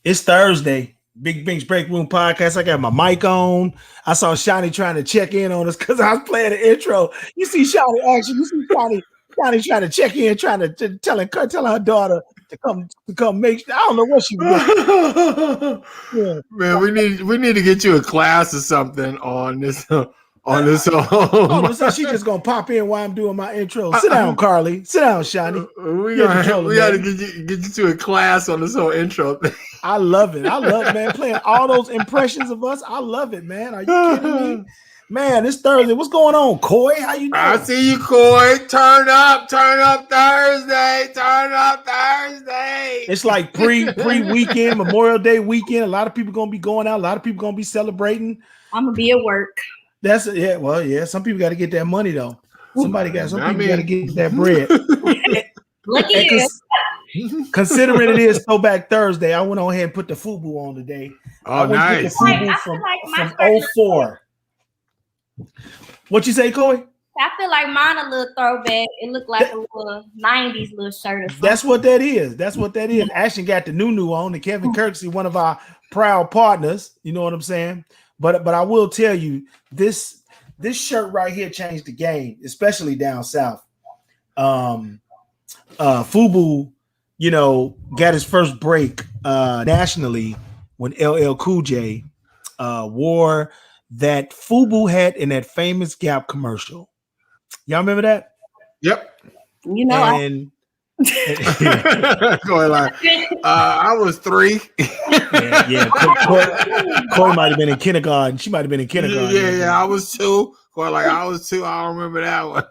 It's Thursday. Big Bink's Break Room Podcast. I got my mic on. I saw Shani trying to check in on us because I was playing the intro. You see Shani action. You see Shani trying to check in, trying to tell her daughter to come make. I don't know what she was. Yeah. Man, we need to get you a class or something on this. So she just gonna pop in while I'm doing my intro. Sit down, Carly. Sit down, Shani. We gotta get you to a class on this whole intro thing. I love it. Man, playing all those impressions of us. I love it, man. Are you kidding me? Man, it's Thursday. What's going on, Coy? How you doing? I see you, Coy. Turn up Thursday. Turn up Thursday. It's like pre-weekend, Memorial Day weekend. A lot of people gonna be going out. A lot of people gonna be celebrating. I'm gonna be at work. That's it. Yeah, well, yeah. Some people got to get that money though. Some people got to get that bread. Look at you. Considering it is Throwback Thursday, I went on ahead and put the FUBU on today. Oh, nice. FUBU from 04. What you say, Coy? I feel like mine a little throwback. It looked like a little 90s little shirt or something. That's what that is. Ashton got the new on, and Kevin Kirksey, one of our proud partners. You know what I'm saying? But I will tell you, this shirt right here changed the game, especially down south. FUBU, got his first break nationally when LL Cool J wore that FUBU hat in that famous Gap commercial. Y'all remember that? Yep. I was 3. Yeah. Coy might have been in kindergarten. She might have been in kindergarten. Yeah. I was 2. I was 2. I don't remember that one.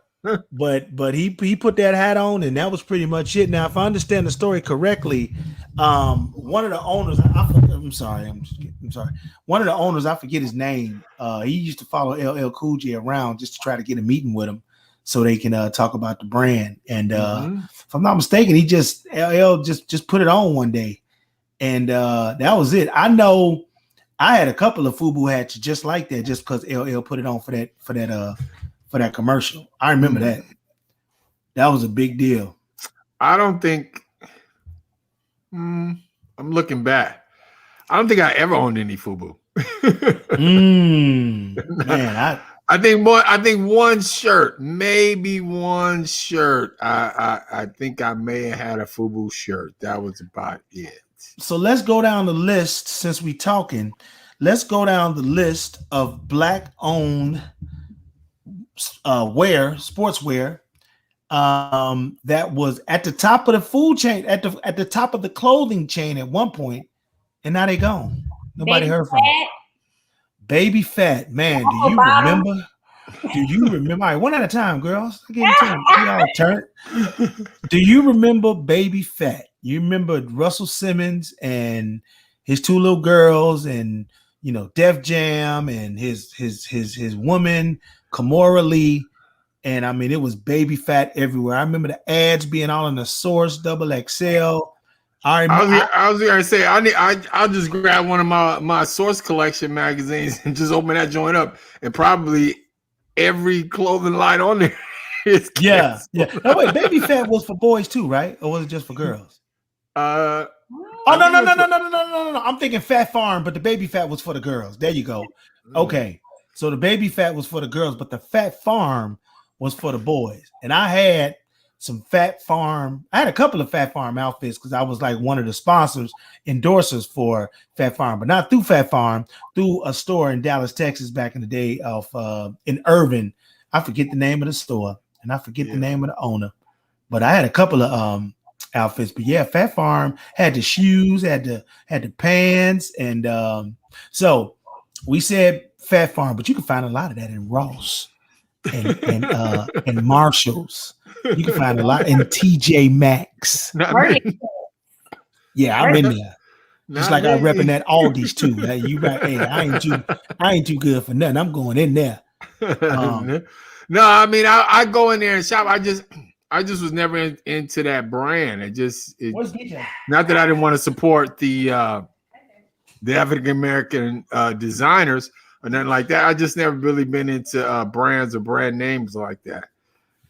but he put that hat on, and that was pretty much it. Now, if I understand the story correctly, one of the owners, I'm sorry. One of the owners, I forget his name. He used to follow LL Cool J around just to try to get a meeting with him, so they can talk about the brand. And if I'm not mistaken, LL just put it on one day, and that was it. I know I had a couple of FUBU hats just like that, just because LL put it on for that commercial. I remember that. That was a big deal. I don't think. I'm looking back. I don't think I ever owned any FUBU. Man, I think one shirt, maybe one shirt. I think I may have had a FUBU shirt. That was about it. So let's go down the list since we talking. Let's go down the list of Black-owned sportswear that was at the top of the food chain, at the top of the clothing chain at one point, and now they gone. Nobody heard from them. Baby Fat, man. Do you remember? All right, one at a time, girls. Turn. Do you remember Baby Fat? You remember Russell Simmons and his 2 little girls, and Def Jam and his woman Kimora Lee, and I mean it was Baby Fat everywhere. I remember the ads being all in the Source XXL. I was gonna say I'll just grab one of my Source collection magazines and just open that joint up, and probably every clothing line on there is yeah. Now wait, Baby Fat was for boys too, right? Or was it just for girls? No. I'm thinking Fat Farm, but the Baby Fat was for the girls. There you go. Okay, so the Baby Fat was for the girls, but the Fat Farm was for the boys. And I had some Fat Farm. I had a couple of Fat Farm outfits because I was like one of the sponsors, endorsers for Fat Farm, but not through Fat Farm, through a store in Dallas, Texas, back in the day of in Irvin. I forget the name of the store and I forget the name of the owner, but I had a couple of outfits. But yeah, Fat Farm had the shoes, had the pants, and so we said Fat Farm, but you can find a lot of that in Ross and Marshalls. You can find a lot in TJ Maxx. Yeah, I'm in there. Just like I repping that Aldi's too. Hey, you right? Hey, I ain't too good for nothing. I'm going in there. No, I mean I go in there and shop. I just was never into that brand. Not that I didn't want to support the African American designers or nothing like that. I just never really been into brands or brand names like that.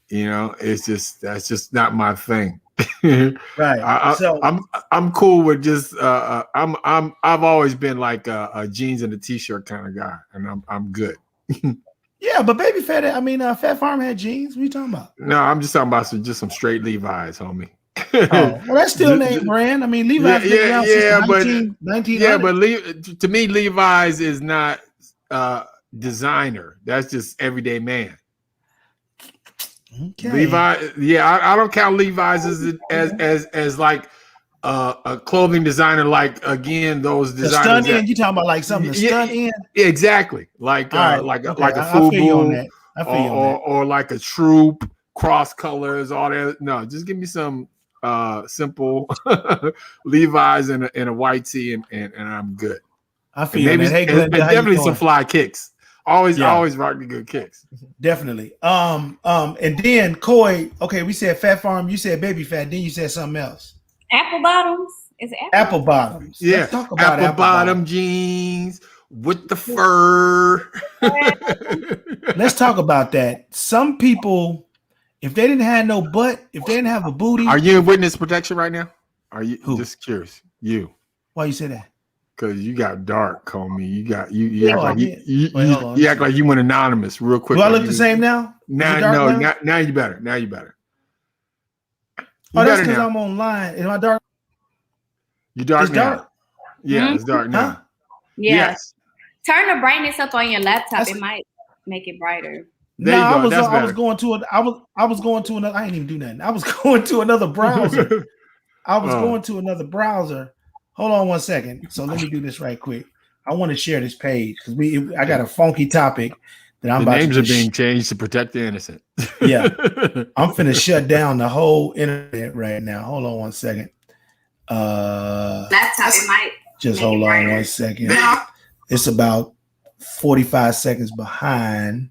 You know, that's just not my thing. Right. I'm cool with just I've always been like a jeans and a t-shirt kind of guy, and I'm good. Yeah, but Baby Fat, Fat Farm had jeans. What are you talking about? No, I'm just talking about some straight Levi's, homie. Oh, well, that's still name brand. I mean, Levi's been around since 1900. Yeah, but to me, Levi's is not designer. That's just everyday man. Okay. Levi, yeah, I don't count Levi's as like a clothing designer. Like again, those designers. The stunt in, you talking about like something to stunt in? Yeah, exactly. Like like a FUBU or like a Troop, cross colors, all that. No, just give me some simple Levi's and a white tee and I'm good. I feel maybe that. Hey, Glenn, definitely some fly kicks. Always rock the good kicks. Definitely. And then Coy, okay, we said Fat Farm, you said Baby Fat, then you said something else. Apple bottoms. Is it apple bottoms? Yeah. Let's talk about apple bottom jeans with the fur. Let's talk about that. Some people, if they didn't have no butt, if they didn't have a booty. Are you in witness protection right now? Are you just curious? You. Why you say that? Because you got dark, homie. You act like you act like you went anonymous real quick. Do I look the same now? Now you better. Now you better. That's because I'm online. Am I dark? You dark it's now. Dark? Yeah, it's dark now. Huh? Yeah. Yes. Turn the brightness up on your laptop. It might make it brighter. I was going to another. I ain't even do nothing. I was going to another browser. Going to another browser. Hold on 1 second. So let me do this right quick. I want to share this page because I got a funky topic that I'm about to. Names are being changed to protect the innocent. Yeah, I'm finna shut down the whole internet right now. Hold on 1 second. Laptop might. Just hold on 1 second. It's about 45 seconds behind,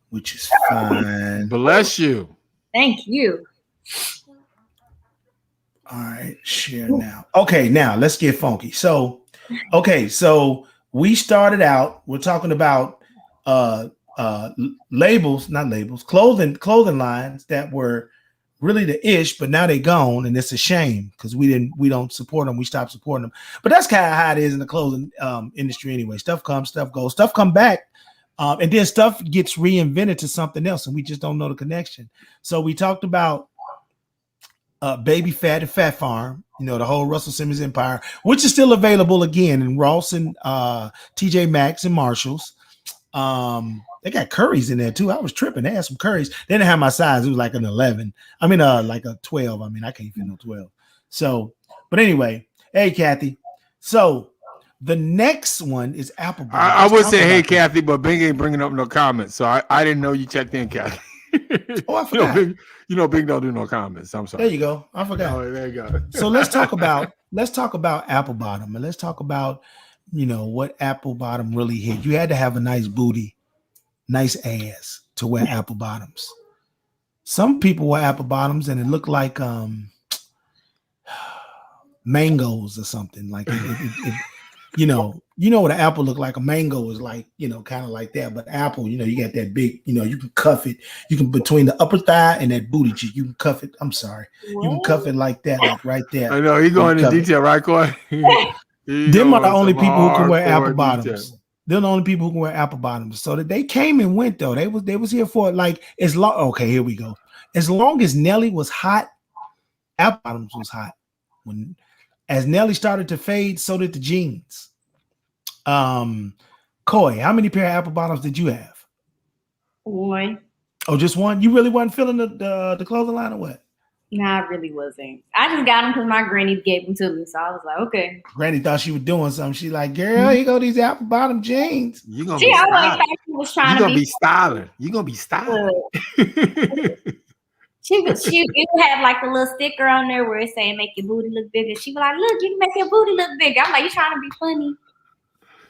which is fine. Bless you. Thank you. All right, share now. Okay, now let's get funky. So we started out. We're talking about clothing lines that were really the ish, but now they're gone, and it's a shame because we don't support them. We stopped supporting them. But that's kind of how it is in the clothing industry anyway. Stuff comes, stuff goes, stuff come back, and then stuff gets reinvented to something else, and we just don't know the connection. So we talked about Baby Fat and Fat Farm, the whole Russell Simmons empire, which is still available again in Ross and TJ Maxx and Marshalls. They got Curry's in there too. I was tripping. They had some Curry's. They didn't have my size. It was like an 11. Like a 12. I can't fit no 12. So, but anyway, hey Kathy. So the next one is Apple. I would say hey Kathy, but Bink ain't bringing up no comments. So I didn't know you checked in, Kathy. Oh, I forgot. Bink don't do no comments. I'm sorry. There you go. I forgot. Oh, there you go. So let's talk about apple bottom, and let's talk about what apple bottom really hit. You had to have a nice booty, nice ass to wear apple bottoms. Some people wear apple bottoms and it looked like mangoes or something. Like what an apple look like. A mango is like, kind of like that. But apple, you got that big, you can cuff it. You can between the upper thigh and that booty cheek, you can cuff it. I'm sorry. You can cuff it like that, like right there. I know, he's going in detail, right, Coy? Them are the only people who can wear apple bottoms. They're the only people who can wear apple bottoms. So that they came and went though. They was here for like as long. Okay, here we go. As long as Nelly was hot, apple bottoms was hot. When as Nelly started to fade, so did the jeans. Coy, how many pair of apple bottoms did you have? One. Oh, just one? You really wasn't feeling the clothing line or what? No, I really wasn't. I just got them because my granny gave them to me. So I was like, okay. Granny thought she was doing something. She like, girl, here go these apple bottom jeans. You gonna She be always styling. thought she was trying You to gonna be styling. You gonna be styling. She would have like a little sticker on there where it say make your booty look bigger. She was like, look, you can make your booty look bigger. I'm like, you trying to be funny?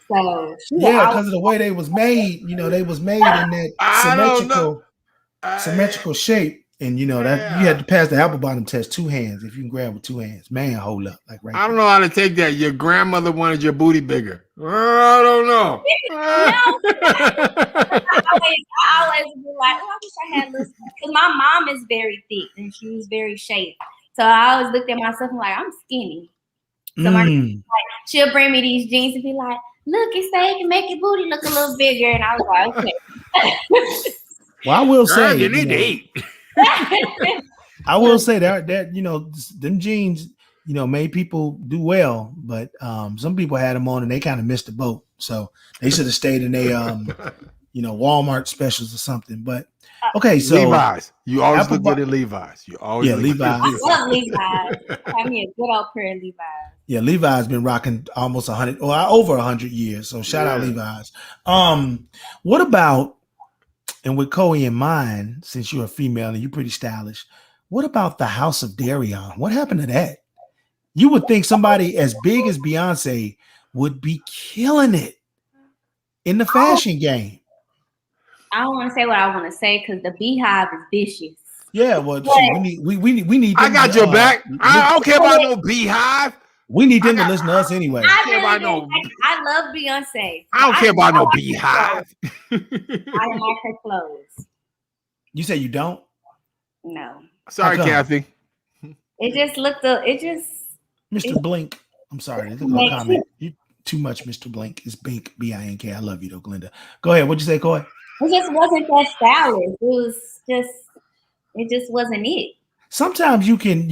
So yeah, because of the way they was made, you know, they was made in that symmetrical shape. And you know that you had to pass the apple bottom test 2 hands. If you can grab with 2 hands, man, hold up like right. I don't know how to take that. Your grandmother wanted your booty bigger. I don't know. I always be like, oh, I wish I had little. Because my mom is very thick and she was very shaped. So I always looked at myself and like, I'm skinny. So she'll bring me these jeans and be like, look, it's saying you can make your booty look a little bigger. And I was like, okay. Well, I will say, you need to eat. I will say that you know them jeans, you know, made people do well, but some people had them on and they kind of missed the boat, so they should have stayed in a you know, Walmart specials or something. But okay, so Levi's, you always look good in Levi's. You always Levi's. I love Levi's. Have me a good old pair of Levi's. Yeah, Levi's been rocking almost 100 or over 100 years. So shout out Levi's. What about? And with Coey in mind, since you're a female and you're pretty stylish, what about the House of Darion? What happened to that? You would think somebody as big as Beyonce would be killing it in the fashion game. I don't want to say what I want to say because the Beehive is vicious. Yeah, well, we need. I got your back. I don't care about no Beehive. We need them to listen to us anyway. I love Beyonce. I don't care about no Beehive. I don't like her clothes. You say you don't? No. Sorry, Kathy. It just looked. Mr. Blink. I'm sorry. There's no comment. You too much, Mr. Blink. It's Bink, B-I-N-K. I love you though, Glenda. Go ahead. What'd you say, Coy? It just wasn't that stylish. It just wasn't it. Sometimes you can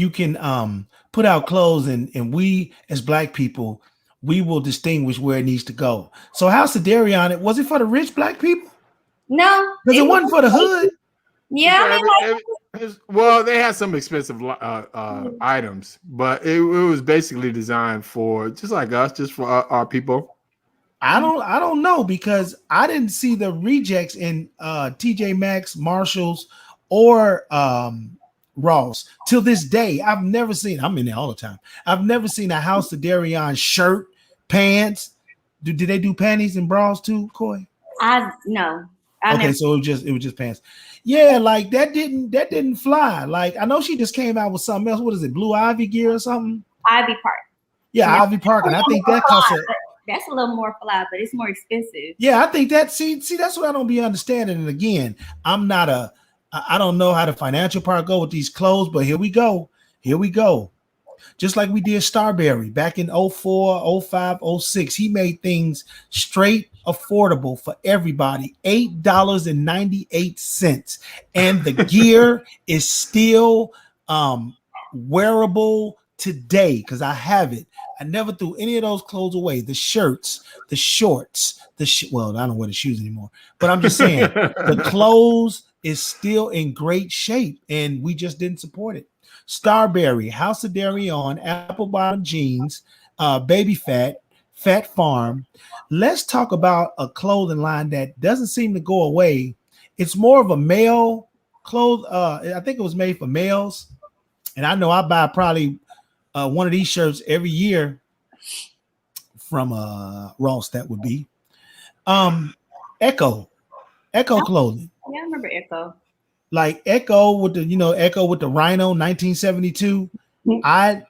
put out clothes and we as Black people, we will distinguish where it needs to go. So House of Darion, was it for the rich Black people? No. Because it wasn't for the hood. Yeah, well, they had some expensive items, but it was basically designed for just like us, just for our people. I don't know because I didn't see the rejects in TJ Maxx, Marshalls, or Ross till this day. I've never seen. I'm in there all the time. I've never seen a House of Darion shirt, pants. Did they do panties and bras too, Coy? No. Okay, so it was just pants. Yeah, like that didn't fly. Like I know she just came out with something else. What is it? Blue Ivy gear or something? Ivy Park. Yeah, Ivy Park, and I think that costs that's a little more fly, but it's more expensive. Yeah, I think that see that's what I don't be understanding. And again, I don't know how the financial part go with these clothes, but here we go. Just like we did Starberry back in 04, 05, 06. He made things straight affordable for everybody. $8.98. And the gear is still wearable today because I have it. I never threw any of those clothes away. The shirts, the shorts, well, I don't wear the shoes anymore, but I'm just saying the clothes is still in great shape and we just didn't support it. Starberry, House of Darion, apple bottom jeans, baby fat farm. Let's talk about a clothing line that doesn't seem to go away. It's more of a male clothes. I think it was made for males. And I know I buy probably one of these shirts every year from Ross. That would be Echo clothing. Yeah, I remember Echo. Like Echo with the Rhino 1972. I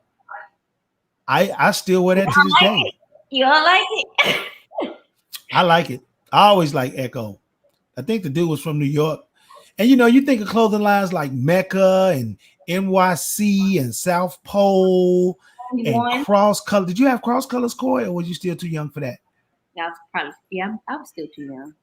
still wear that to this day. You don't like it? I like it. I always like Echo. I think the dude was from New York. And you think of clothing lines like Mecca and NYC and South Pole and Cross Color. Did you have Cross Colors, Coy, or was you still too young for that? I was probably I was still too young.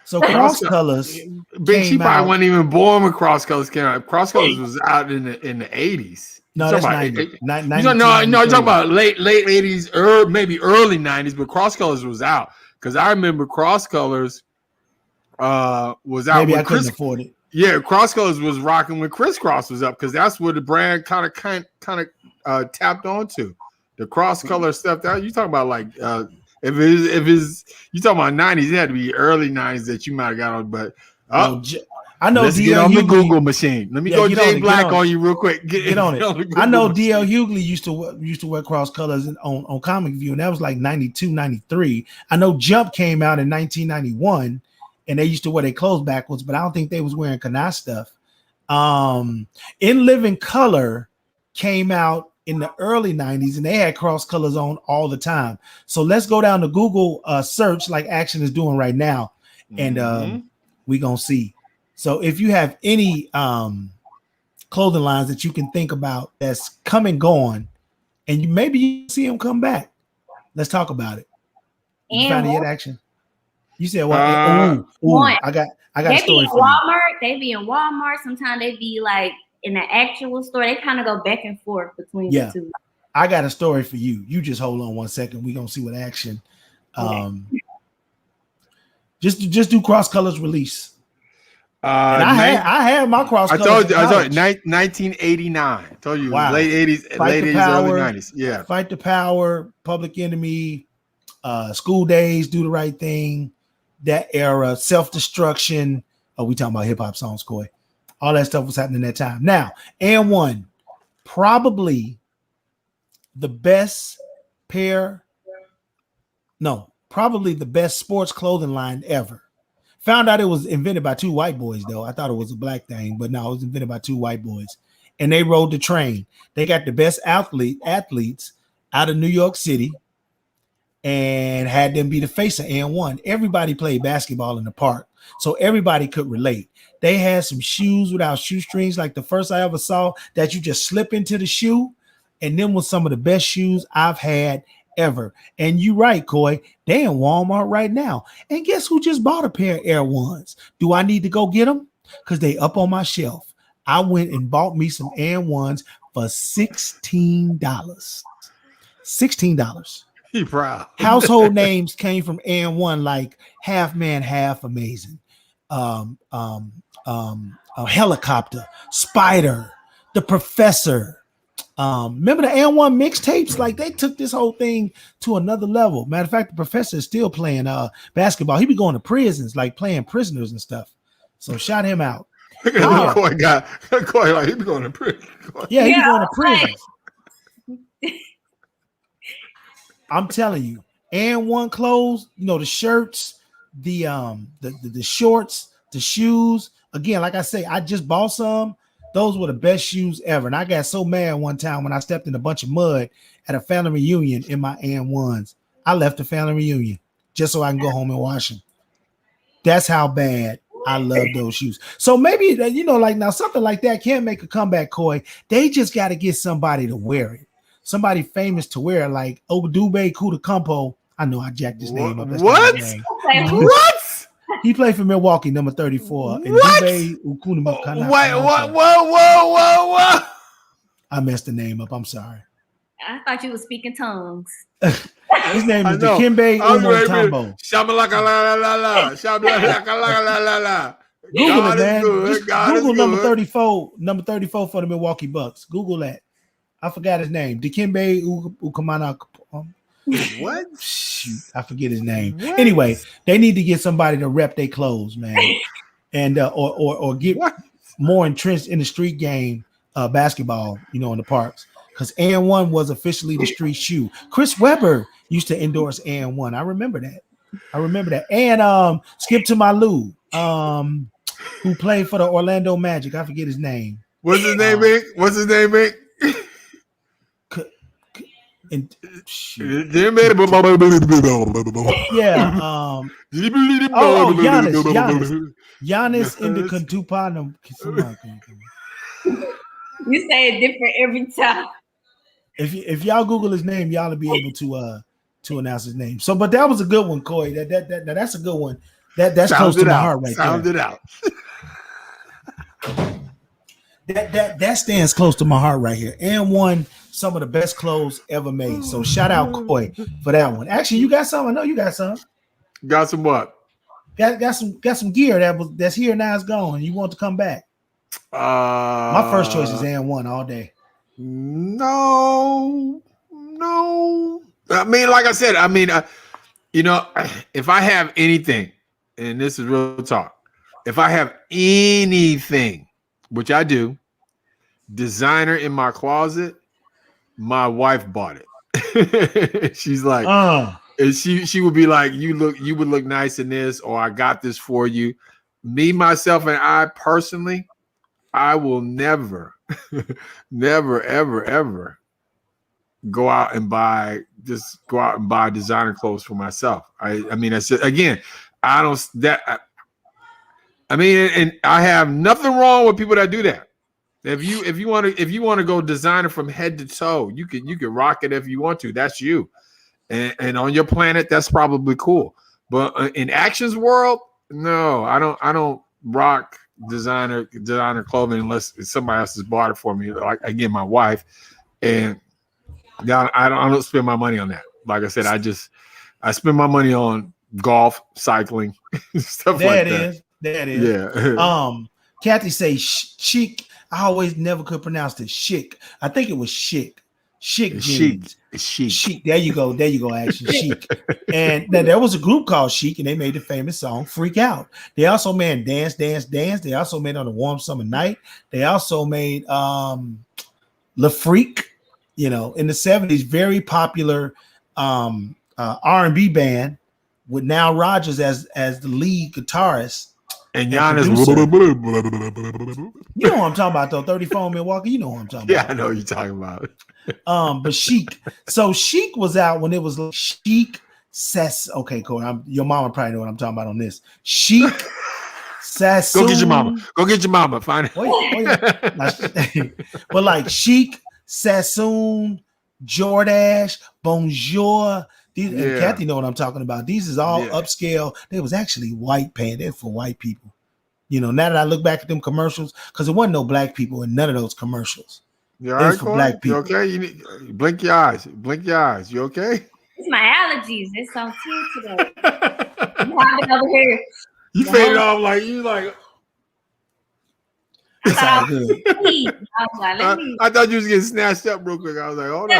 So Cross Colors Bink, she came probably out. wasn't even born when Cross Colors came out. Cross Colors was out in the 80s. No, that's 90. No, you're talking about late 80s, maybe early 90s, but Cross Colors was out. Because I remember Cross Colors was out. Maybe I couldn't afford it. Yeah, Cross Colors was rocking when Crisscross was up, because that's where the brand kind of tapped onto. The cross color stuff that you talking about, like if it's you talking about 90s, it had to be early 90s that you might have got on. But I know let's get on the Google machine. Let me go Jay Black on you real quick. Get on it. I know DL Hughley used to wear Cross Colors on Comic View, and that was like 92, 93. I know Jump came out in 1991, and they used to wear their clothes backwards, but I don't think they was wearing Kana stuff. In Living Color came out in the early 90s, and they had Cross Colors on all the time. So let's go down to Google search like Action is doing right now, and we gonna see. So if you have any clothing lines that you can think about that's come and gone, and maybe you see them come back, let's talk about it. You found it yet, Action? You said what? I got a story for Walmart. They be in Walmart. Sometimes they be like in the actual store. They kind of go back and forth between the two. I got a story for you. You just hold on one second. We're gonna see what Action. Just do Cross Colors release. And I had my Cross Colors. I told you 1989. I told you late 80s, late 80s, early 90s. Yeah. Fight the Power, Public Enemy, School Days, Do the Right Thing, that era, Self-Destruction. Oh, we talking about hip hop songs, Coy. All that stuff was happening that time. Now, and one, probably the best sports clothing line ever. Found out it was invented by two white boys, though. I thought it was a black thing, but no, it was invented by two white boys. And they rode the train. They got the best athletes out of New York City and had them be the face of N1. Everybody played basketball in the park, so everybody could relate. They had some shoes without shoestrings, like the first I ever saw, that you just slip into the shoe. And them was some of the best shoes I've had ever. And you right, Coy, they in Walmart right now. And guess who just bought a pair of Air Ones? Do I need to go get them? Because they up on my shelf. I went and bought me some Air Ones for $16. $16. He proud. Household names came from Air One, like Half Man, Half Amazing, a Helicopter, Spider, The Professor. Remember the N1 mixtapes? Like they took this whole thing to another level. Matter of fact, the Professor is still playing basketball. He be going to prisons, like playing prisoners and stuff. So shout him out. Look at the Coy guy. Coy, like he be going to prison. Yeah, he be going to prisons. I'm telling you, N1 clothes, the shirts, the shorts, the shoes. Again, like I say, I just bought some. Those were the best shoes ever. And I got so mad one time when I stepped in a bunch of mud at a family reunion in my N1s. I left the family reunion just so I can go home and wash them. That's how bad I love those shoes. So maybe, like now something like that can't make a comeback, Coy. They just got to get somebody to wear it. Somebody famous to wear it, like Odube Kudacampo. I know I jacked his name up. That's what? What? He played for Milwaukee, number 34. And what? Whoa. I messed the name up. I'm sorry. I thought you were speaking tongues. His name is Dikembe Umutambo. Google it, man. Google number 34. Number 34 for the Milwaukee Bucks. Google that. I forgot his name. Dikembe Ukamana. What? Shoot, I forget his name. What? Anyway, they need to get somebody to rep their clothes, man, and or get more entrenched in the street game, basketball, in the parks. Because N1 was officially the street shoe. Chris Webber used to endorse N1. I remember that. And Skip to my Lou, who played for the Orlando Magic. I forget his name. What's his name, Bink? And yeah. Giannis in the Contupanum. You say it different every time. If y'all Google his name, y'all will be able to to announce his name. So, but that was a good one, Coy. That's a good one. That's close to my heart right there. Sound it out. That stands close to my heart right here. And won some of the best clothes ever made. So shout out Coy for that one. Actually, you got some. I know you got some. Got some what? Got some gear that's here now. It's gone. You want to come back? My first choice is And1 all day. No. I mean, like I said, if I have anything, and this is real talk, if I have anything, which I do, designer in my closet, my wife bought it. She's like, and she would be like, you would look nice in this, or I got this for you. Me, myself, and I personally, I will never, ever go out and buy designer clothes for myself. I mean, I said again, and I have nothing wrong with people that do that. If you want to go designer from head to toe, you can rock it if you want to. That's you, and on your planet, that's probably cool. But in Action's world, no, I don't rock designer clothing unless somebody else has bought it for me. Like again, my wife, and I don't spend my money on that. Like I said, I spend my money on golf, cycling, stuff like that. That is. Yeah. Kathy say chic. I always never could pronounce it. Chic. I think it was chic. Chic jeans. Chic. There you go. Action. Chic. And there was a group called Chic, and they made the famous song "Freak Out." They also made Dance, Dance, Dance. They also made On a Warm Summer Night. They also made Le Freak. In the 70s, very popular R&B band with Nile Rodgers as the lead guitarist. And Giannis. You know what I'm talking about, though. 34 Milwaukee. You know what I'm talking about. Yeah, I know what you're talking about. But Chic. So Chic was out when it was Chic Sass. Okay, cool. Your mama probably know what I'm talking about on this. Chic Sassoon. Go get your mama. Find it. But like Chic, Sassoon, Jordache, Bonjour. And Kathy know what I'm talking about. These is all upscale. They was actually white pants. They're for white people. Now that I look back at them commercials, because there wasn't no black people in none of those commercials. You all right, for black people. You okay? Blink your eyes. You okay? It's my allergies. It's on tilt today. I'm having over here. You faded off like you like. It's all good. I thought you was getting snatched up real quick. I was like, hold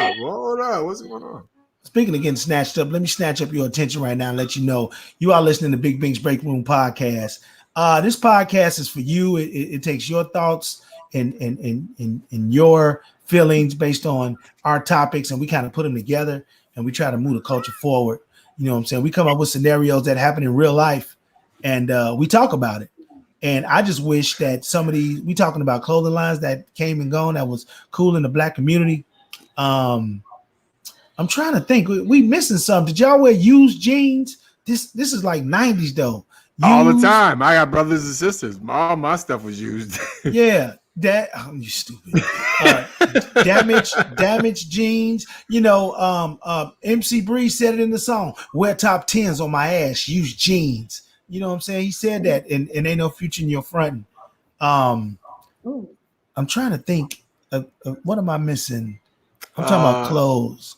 up, what's going on? Speaking of getting snatched up, let me snatch up your attention right now and let you know you are listening to Big Bink's Break Room Podcast. This podcast is for you. It takes your thoughts and your feelings based on our topics, and we kind of put them together and we try to move the culture forward. You know what I'm saying? We come up with scenarios that happen in real life, and we talk about it. And I just wish that we talking about clothing lines that came and gone that was cool in the black community. I'm trying to think. We missing something. Did y'all wear used jeans? This is like 90s though. All the time. I got brothers and sisters. All my stuff was used. Yeah. You stupid. Damaged jeans. MC Breeze said it in the song. Wear top 10s on my ass. Use jeans. You know what I'm saying? He said that, and ain't no future in your fronting. I'm trying to think of what am I missing? I'm talking about clothes.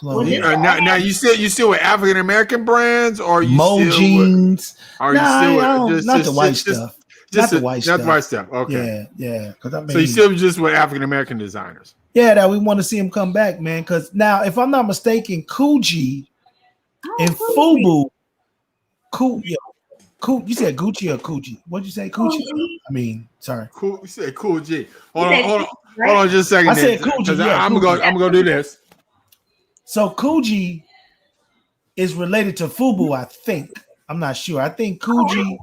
Now you still with African American brands, or you Mo still jeans? Are you still with not the white stuff? Not the white stuff. Okay. Yeah. So you still just with African American designers? Yeah, that we want to see him come back, man. Because now, if I'm not mistaken, Coogee and Fubu. Cool. You said Gucci or Coogee? What'd you say, Coogee? I mean, sorry. Cool. You said Coogee. Hold on, just a second. I said Coogee. Yeah, I'm gonna do this. So Coogee is related to Fubu, I think. I'm not sure. I think Fubu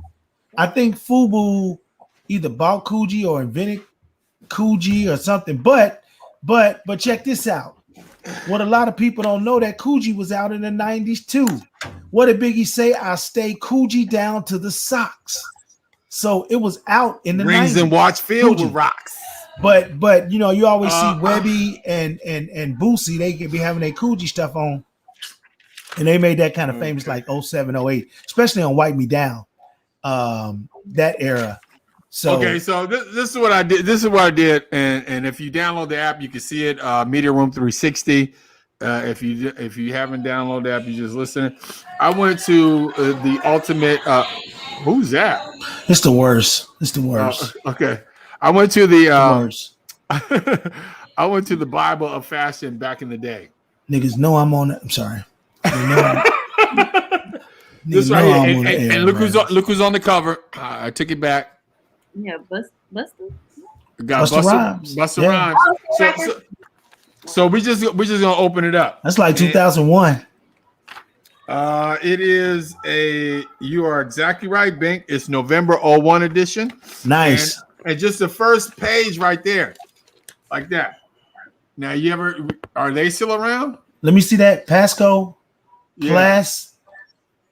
either bought Coogee or invented Coogee or something. But check this out. What a lot of people don't know, that Coogee was out in the 90s too. What did Biggie say? I stay Coogee down to the socks. So it was out in the rings 90s. And watch filled with rocks. But you always see Webby and Boosie, they could be having their Coogee stuff on And they made that kind of famous like 07, 08, especially on Wipe Me Down, that era. So so this is what I did. This is what I did, and if you download the app, you can see it. Media Room 360. If you haven't downloaded the app, you just listen. I went to the ultimate. Who's that? It's the worst. It's the worst. Okay, I went to the worst. I went to the Bible of fashion back in the day. Niggas know I'm on it. I'm sorry. This right here, and look who's on the cover. I took it back. Yeah, Busta. Got Busta Rhymes. So we just gonna open it up. That's like 2001. It is you are exactly right, Bink. It's November 01 edition. Nice. And just the first page right there, like that. Now are they still around? Let me see that Pasco class.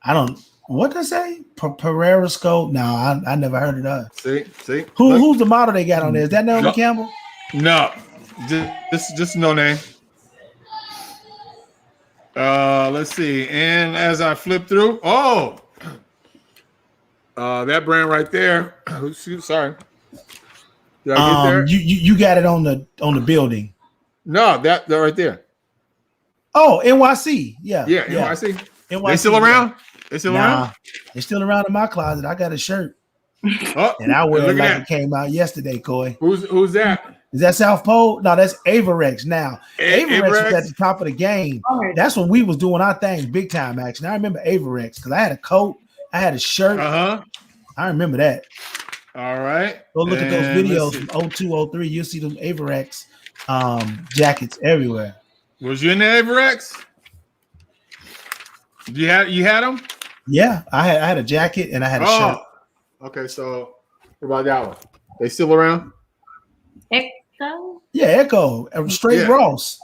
I don't. What did I say? Pereirasco? No, I never heard of that. See. Who's the model they got on there? Is that Naomi Campbell? No, just no name. Let's see. And as I flip through, that brand right there. Sorry. Did I get there? You got it on the building. No, that right there. Oh, NYC. Yeah. NYC. They still around? They still around? They're still around in my closet. I got a shirt. And I wear it like it came out yesterday, Coy. Who's that? Is that South Pole? No, that's Averex now. Averex was at the top of the game. That's when we was doing our thing big time action. I remember Averex because I had a coat, I had a shirt. I remember that. All right. Go look at those videos from 02, 03. You'll see them Averex jackets everywhere. Was you in the Averex? You had them? Yeah, I had a jacket and I had a shirt. Okay, so what about that one? They still around? Echo? Yeah, Echo. Straight Ross.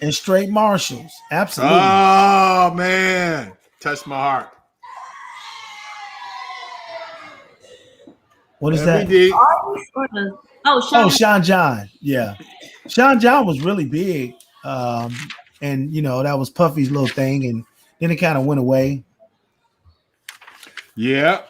And straight Marshalls. Absolutely. Oh, man. Touched my heart. What is that? Sean John. Yeah. Sean John was really big. And, that was Puffy's little thing. And then it kind of went away. Yeah.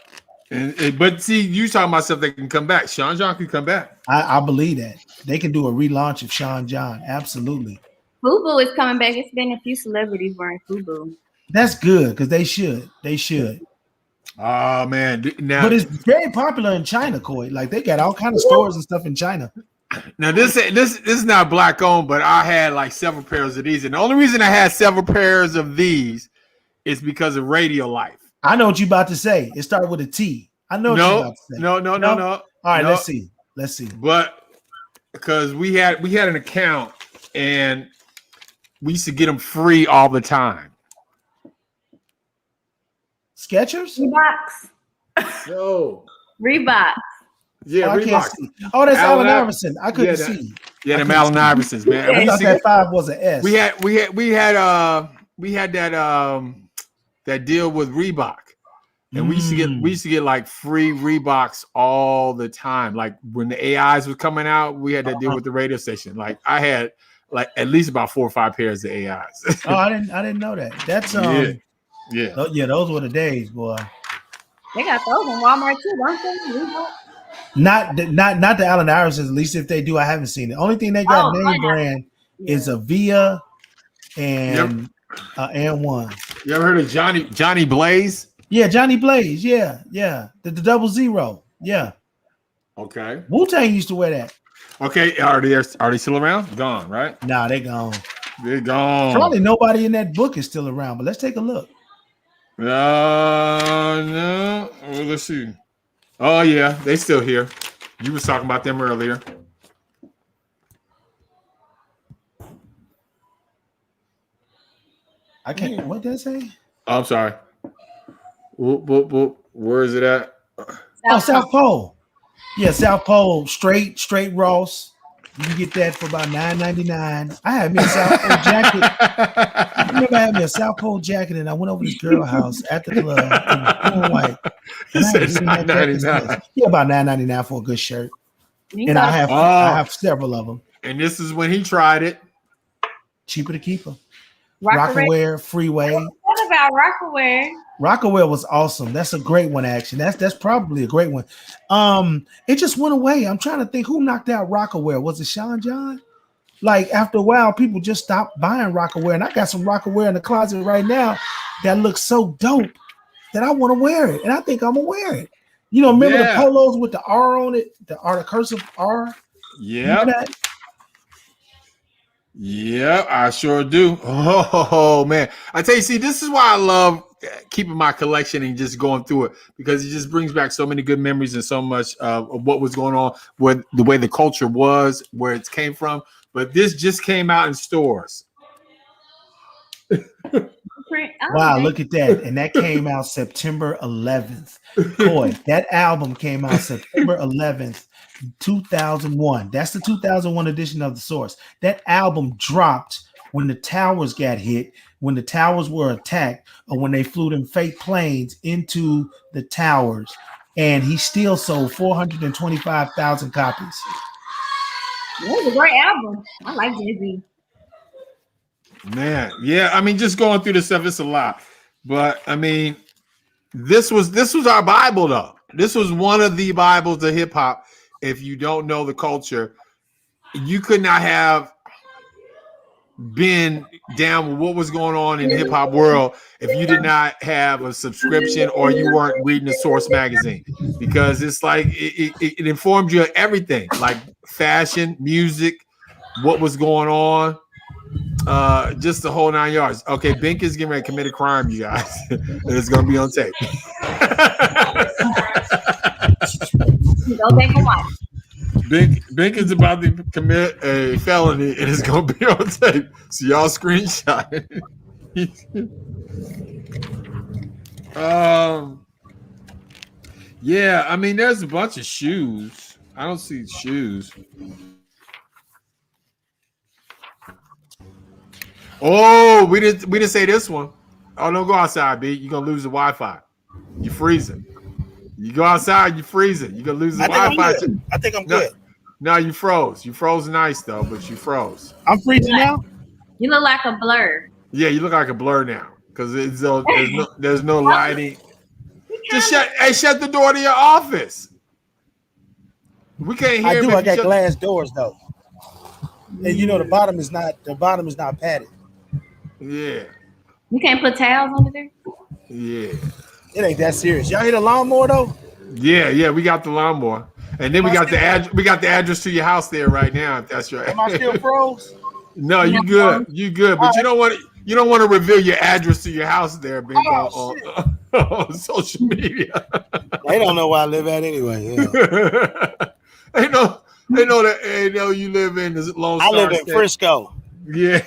But see, you talking about stuff that can come back. Sean John can come back. I believe that. They can do a relaunch of Sean John. Absolutely. FUBU is coming back. It's been a few celebrities wearing FUBU. That's good because they should. Oh man. But it's very popular in China, Coy. Like they got all kind of stores and stuff in China. Now this is not black owned, but I had like several pairs of these. And the only reason I had several pairs of these is because of Radio Life. I know what you about to say. It started with a T. I know what you about to say. No. All right, let's see. But because we had an account and we used to get them free all the time. Skechers? Reeboks. No. Reebok. Yeah, Reebok. Oh, that's Allen Iverson. I couldn't see. Yeah, them Allen Iversons, man. I thought that 5 was an S. We had that deal with Reebok. And we used to get like free Reeboks all the time. Like when the AIs was coming out, we had that deal with the radio station. Like I had like at least about 4 or 5 pairs of AIs. Oh, I didn't know that. That's yeah, those were the days, boy. They got those in Walmart too, don't they? Not the Allen Iversons. At least if they do, I haven't seen it. Only thing they got name brand is a Via and one. You ever heard of Johnny Blaze? Yeah, Johnny Blaze. Yeah. The 00. Yeah. Okay. Wu-Tang used to wear that. Okay, are they still around? Gone, right? Nah, they gone. They're gone. Probably nobody in that book is still around, but let's take a look. No. Well, let's see. Oh yeah, they still here. You was talking about them earlier. I can't. What did I say? Oh, I'm sorry. Where is it at? South Pole. Yeah, South Pole. Straight Ross. You can get that for about $9.99. I had me a South Pole jacket. I remember I had me a South Pole jacket, and I went over to this girl house at the club. It was blue and white. You said $9.99. Yeah, about $9.99 for a good shirt. And I have several of them. And this is when he tried it. Cheaper to keep them. Rockaware, Freeway. What about Rockaware? Rockaware was awesome. That's a great one, actually. That's probably a great one. It just went away. I'm trying to think who knocked out Rockaware. Was it Sean John? Like after a while, people just stopped buying Rockaware, and I got some Rockaware in the closet right now that looks so dope that I want to wear it, and I think I'm gonna wear it. You know, remember the polos with the R on it, the cursive R? Yeah. Yeah, I sure do. Oh man, I tell you, see, this is why I love keeping my collection and just going through it, because it just brings back so many good memories and so much of what was going on with the way the culture was, where it came from. But this just came out in stores. Wow, look at that. And that came out September 11th. Boy, that album came out September 11th, 2001. That's the 2001 edition of The Source. That album dropped when the towers got hit, when the towers were attacked, or when they flew them fake planes into the towers. And he still sold 425,000 copies. That was a great album. I like Jay-Z. Man, yeah, I mean, just going through this stuff, it's a lot. But I mean, this was our Bible, though. This was one of the Bibles of hip hop. If you don't know the culture, you could not have been down with what was going on in the hip hop world if you did not have a subscription or you weren't reading the Source magazine, because it's like it informed you of everything, like fashion, music, what was going on. Just the whole 9 yards. Okay, Bink is getting ready to commit a crime, you guys. And it's gonna be on tape. Go back and watch. Bink is about to commit a felony and it's gonna be on tape. So y'all screenshot it. Yeah, I mean, there's a bunch of shoes. I don't see shoes. Oh, we didn't say this one. Oh, don't go outside, B. You're gonna lose the Wi-Fi. You're freezing. You go outside, you're freezing. You're gonna lose the Wi-Fi. I think I'm good. No, you froze. You froze nice though, but you froze. I'm freezing now. You look like a blur. Yeah, you look like a blur now because there's no lighting. Just shut the door to your office. We can't hear. I got glass doors though, and you know the bottom is not padded. Yeah. You can't put towels under there? Yeah. It ain't that serious. Y'all hear the lawnmower though? Yeah, we got the lawnmower. And then we got the address to your house there right now, if that's right. Am I still froze? No, you good. You good. But you don't want to reveal your address to your house there, Bink, on social media. They don't know where I live at anyway. Yeah. They know you live in the Lone Star. I live in Frisco. Yeah.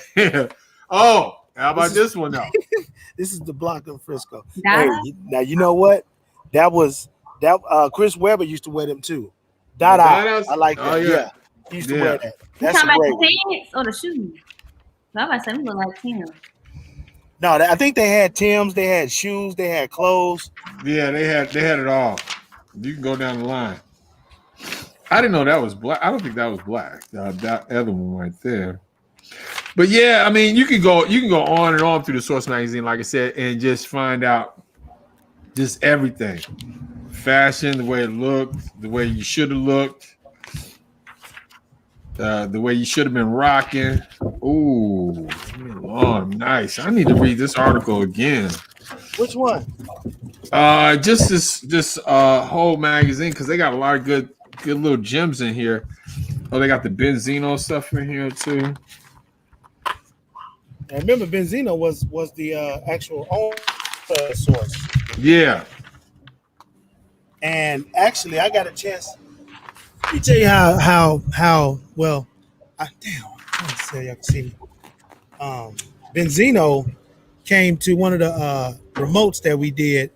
Oh, how about this one now? This is the block in Frisco. Hey, now you know what? That Chris Webber used to wear them too. Dada. I like that. Oh, yeah. He used to wear that. That's you talking about the pants or the shoes? I was about to say, look like Tim. No, I think they had Tims, they had shoes, they had clothes. Yeah, they had it all. You can go down the line. I didn't know that was black. I don't think that was black. That other one right there. But yeah, I mean, you can go on and on through the Source magazine, like I said, and just find out just everything. Fashion, the way it looked, the way you should have looked, the way you should have been rocking. Ooh, oh, nice. I need to read this article again. Which one? Just this whole magazine, because they got a lot of good little gems in here. Oh, they got the Benzino stuff in here too. I remember Benzino was the actual owner Source. Yeah. And actually, I got a chance. Let me tell you how well. Damn, I can't say y'all can see me. Benzino came to one of the remotes that we did,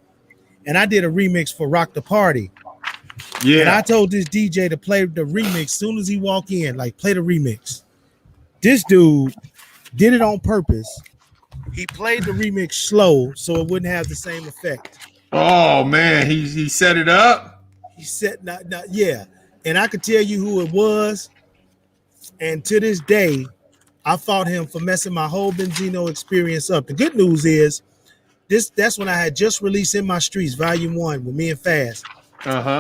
and I did a remix for Rock the Party. Yeah. And I told this DJ to play the remix as soon as he walked in, like play the remix. This dude did it on purpose. He played the remix slow so it wouldn't have the same effect. Oh man, he set it up. He said, yeah. And I could tell you who it was. And to this day, I fought him for messing my whole Benzino experience up. The good news is that's when I had just released In My Streets, Volume 1 with me and Fast.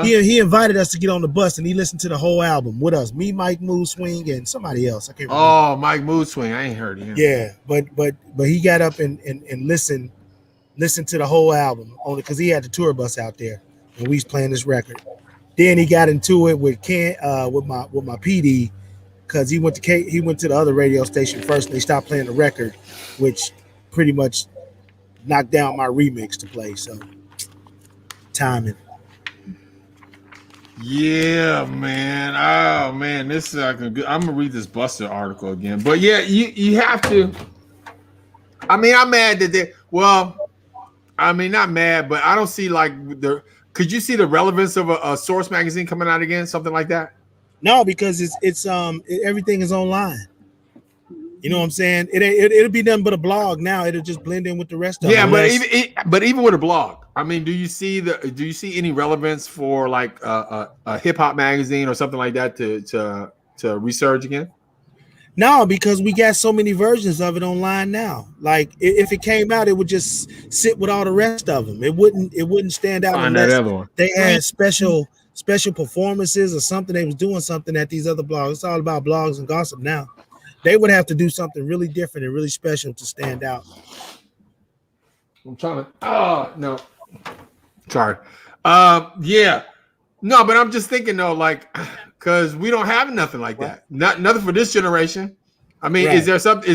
He invited us to get on the bus and he listened to the whole album with us. Me, Mike Mood Swing, and somebody else. I can't remember. Oh, Mike Mood Swing. I ain't heard him. Yeah, but he got up and listened to the whole album only because he had the tour bus out there and we was playing this record. Then he got into it with my PD because he went to the other radio station first and they stopped playing the record, which pretty much knocked down my remix to play. So timing. Yeah, man. Oh man, this is like a good. I'm gonna read this Buster article again. But yeah, you have to. I mean, I'm mad that they. Well, I mean, not mad, but I don't see like the. Could you see the relevance of a Source magazine coming out again, something like that? No, because it's everything is online. You know what I'm saying? It'll be nothing but a blog now. It'll just blend in with the rest of it. Yeah, but even with a blog, I mean, do you see any relevance for like a hip hop magazine or something like that to research again? No, because we got so many versions of it online now. Like if it came out, it would just sit with all the rest of them. It wouldn't stand out unless they had special performances or something. They was doing something at these other blogs. It's all about blogs and gossip now. They would have to do something really different and really special to stand out. I'm trying to. Oh no, sorry. Yeah, no, but I'm just thinking though, like, because we don't have nothing like that. Nothing for this generation. I mean, right. Is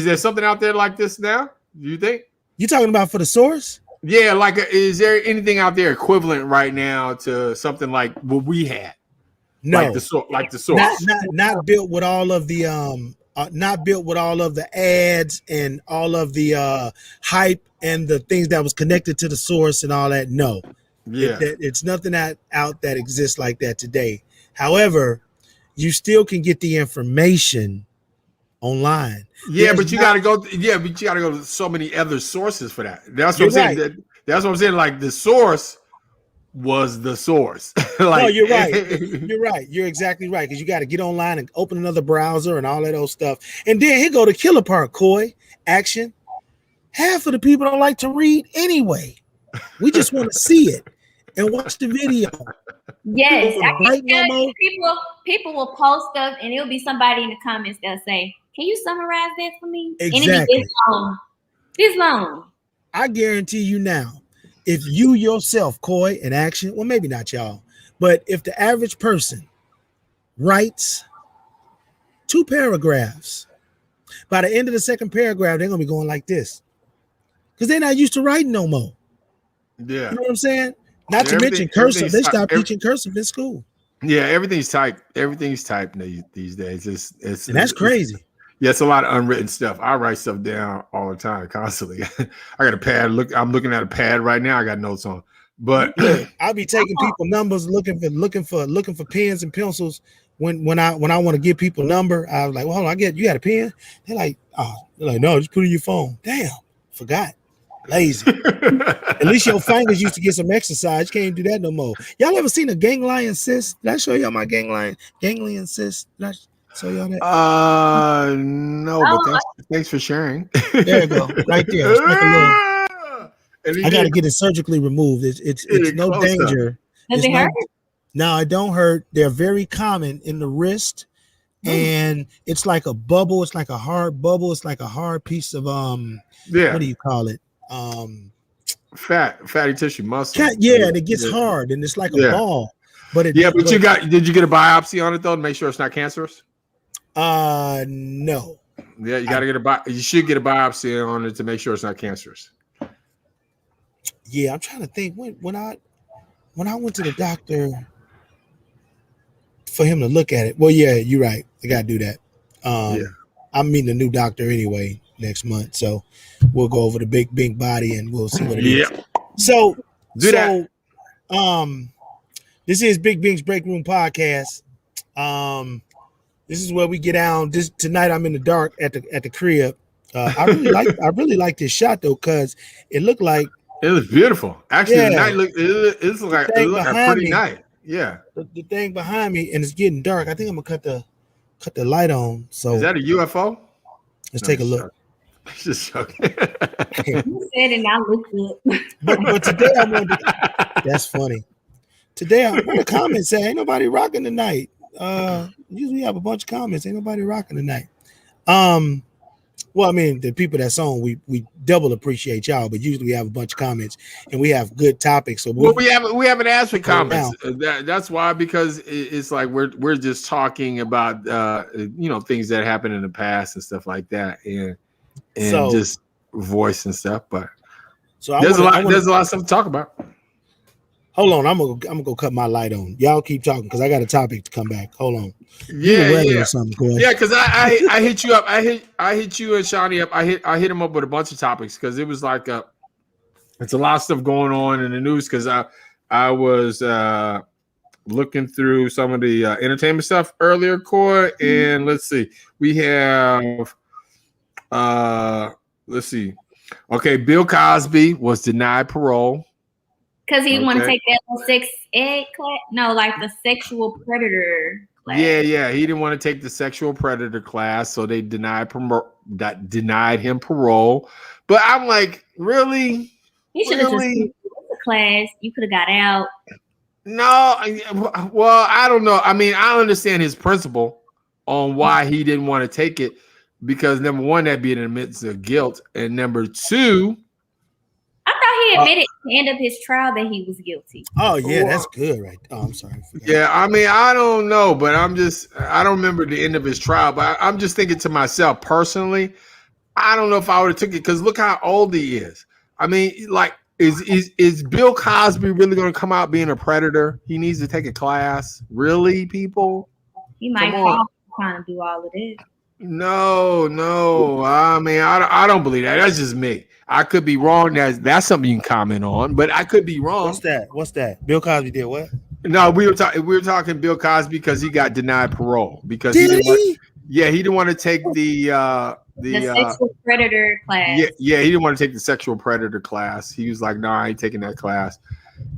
there something out there like this now? Do you think? You talking about for the Source? Yeah, like, is there anything out there equivalent right now to something like what we had? No, like the Source. Not built with all of the not built with all of the ads and all of the hype and the things that was connected to the Source and all that. No, yeah, it's nothing out that exists like that today. However, you still can get the information online. Yeah, but you got to go. Yeah, but you got to go to so many other sources for that. That's what I'm saying. Right. That's what I'm saying. Like the Source was the source. No, you're right. You're right. You're exactly right. Because you got to get online and open another browser and all that old stuff. And then here go the killer part, Coy. Action. Half of the people don't like to read anyway. We just want to see it and watch the video. Yes. I can people will post stuff and it'll be somebody in the comments that'll say, "Can you summarize that for me?" Exactly. And it'll be this long. I guarantee you now, if you yourself, Coy, in Action, well, maybe not y'all, but if the average person writes 2 paragraphs, by the end of the second paragraph, they're going to be going like this because they're not used to writing no more. Yeah. You know what I'm saying? Not to mention cursive. They stopped teaching cursive in school. Yeah, everything's typed. Everything's typed these days. It's and that's crazy. Yeah, it's a lot of unwritten stuff. I write stuff down all the time, constantly. I got a pad. I'm looking at a pad right now. I got notes on. But I'll be taking people numbers, looking for pens and pencils. When I want to give people a number, I was like, well, hold on, you got a pen? They're like, no, just put it in your phone. Damn, forgot. Lazy. At least your fingers used to get some exercise. You can't do that no more. Y'all ever seen a ganglion cyst? Did I show y'all my ganglion cyst? Did I show y'all that? No, but thanks for sharing. There you go, right there. It's like a little, I got to get it surgically removed. It's no danger. Does it hurt? No, it don't hurt. They're very common in the wrist, and it's like a bubble. It's like a hard bubble. It's like a hard piece of what do you call it? Fatty tissue muscle. It gets hard and it's like a ball. But did you get a biopsy on it though to make sure it's not cancerous? No. Yeah, you gotta you should get a biopsy on it to make sure it's not cancerous. Yeah, I'm trying to think when I went to the doctor for him to look at it. Well, yeah, you're right. I gotta do that. I'm meeting a new doctor anyway next month, so we'll go over the Bink body and we'll see what it is. So that. This is Big Bink's Break Room Podcast. This is where we get down. Tonight I'm in the dark at the crib. I really like this shot though, because it looked like it was beautiful. Actually, the night looked like a pretty night. Yeah. The thing behind me, and it's getting dark. I think I'm gonna cut the light on. So is that a UFO? Let's take a look. Just joking. You said it, and I looked up. But today I wanted to, that's funny. Today I want to comment say ain't nobody rocking tonight. Usually we have a bunch of comments. Ain't nobody rocking tonight. Well, I mean, the people that's on, we double appreciate y'all, but usually we have a bunch of comments and we have good topics. So we haven't asked for comments. That's why, because it's like we're just talking about things that happened in the past and stuff like that, and so, just voice and stuff. But so there's a lot of stuff to talk about. Hold on, I'm gonna go cut my light on. Y'all keep talking because I got a topic to come back. Hold on. Yeah. Because I hit you up. I hit you and Shawnee up. I hit him up with a bunch of topics because it was like it's a lot of stuff going on in the news. Because I was looking through some of the entertainment stuff earlier, Coy, and let's see. We have let's see. Okay, Bill Cosby was denied parole. Because he want to take that sex ed class? No, like the sexual predator class. Yeah. He didn't want to take the sexual predator class, so they denied him parole. But I'm like, really? You should have just taken the class. You could have got out. No, well, I don't know. I mean, I understand his principle on why he didn't want to take it, because number one, that'd be an admittance of guilt, and number two, I thought he admitted at the end of his trial that he was guilty. Oh, yeah, that's good, right? Oh, I'm sorry. Yeah, I mean, I don't know, but I don't remember the end of his trial, but I'm just thinking to myself personally, I don't know if I would have took it, because look how old he is. I mean, like, is Bill Cosby really going to come out being a predator? He needs to take a class. Really, people? He might fall trying to do all of this. No. I mean, I don't believe that. That's just me. I could be wrong. That's something you can comment on, but I could be wrong. What's that? Bill Cosby did what? No, we were talking Bill Cosby because he got denied parole because he didn't want to take the sexual predator class. Yeah, he didn't want to take the sexual predator class. He was like, "No, I ain't taking that class."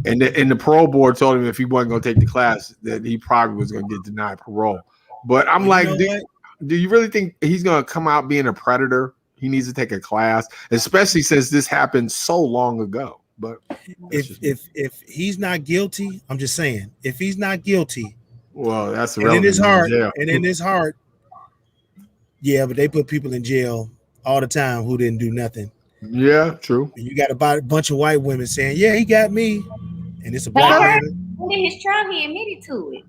And the parole board told him if he wasn't going to take the class, that he probably was going to get denied parole. But I'm like, do you really think he's going to come out being a predator? He needs to take a class, especially since this happened so long ago. But if he's not guilty, I'm just saying, if he's not guilty, well, that's and in his heart, yeah, but they put people in jail all the time who didn't do nothing. Yeah, true. And you got a bunch of white women saying, "Yeah, he got me," and it's a black woman. In his trial, he admitted to it.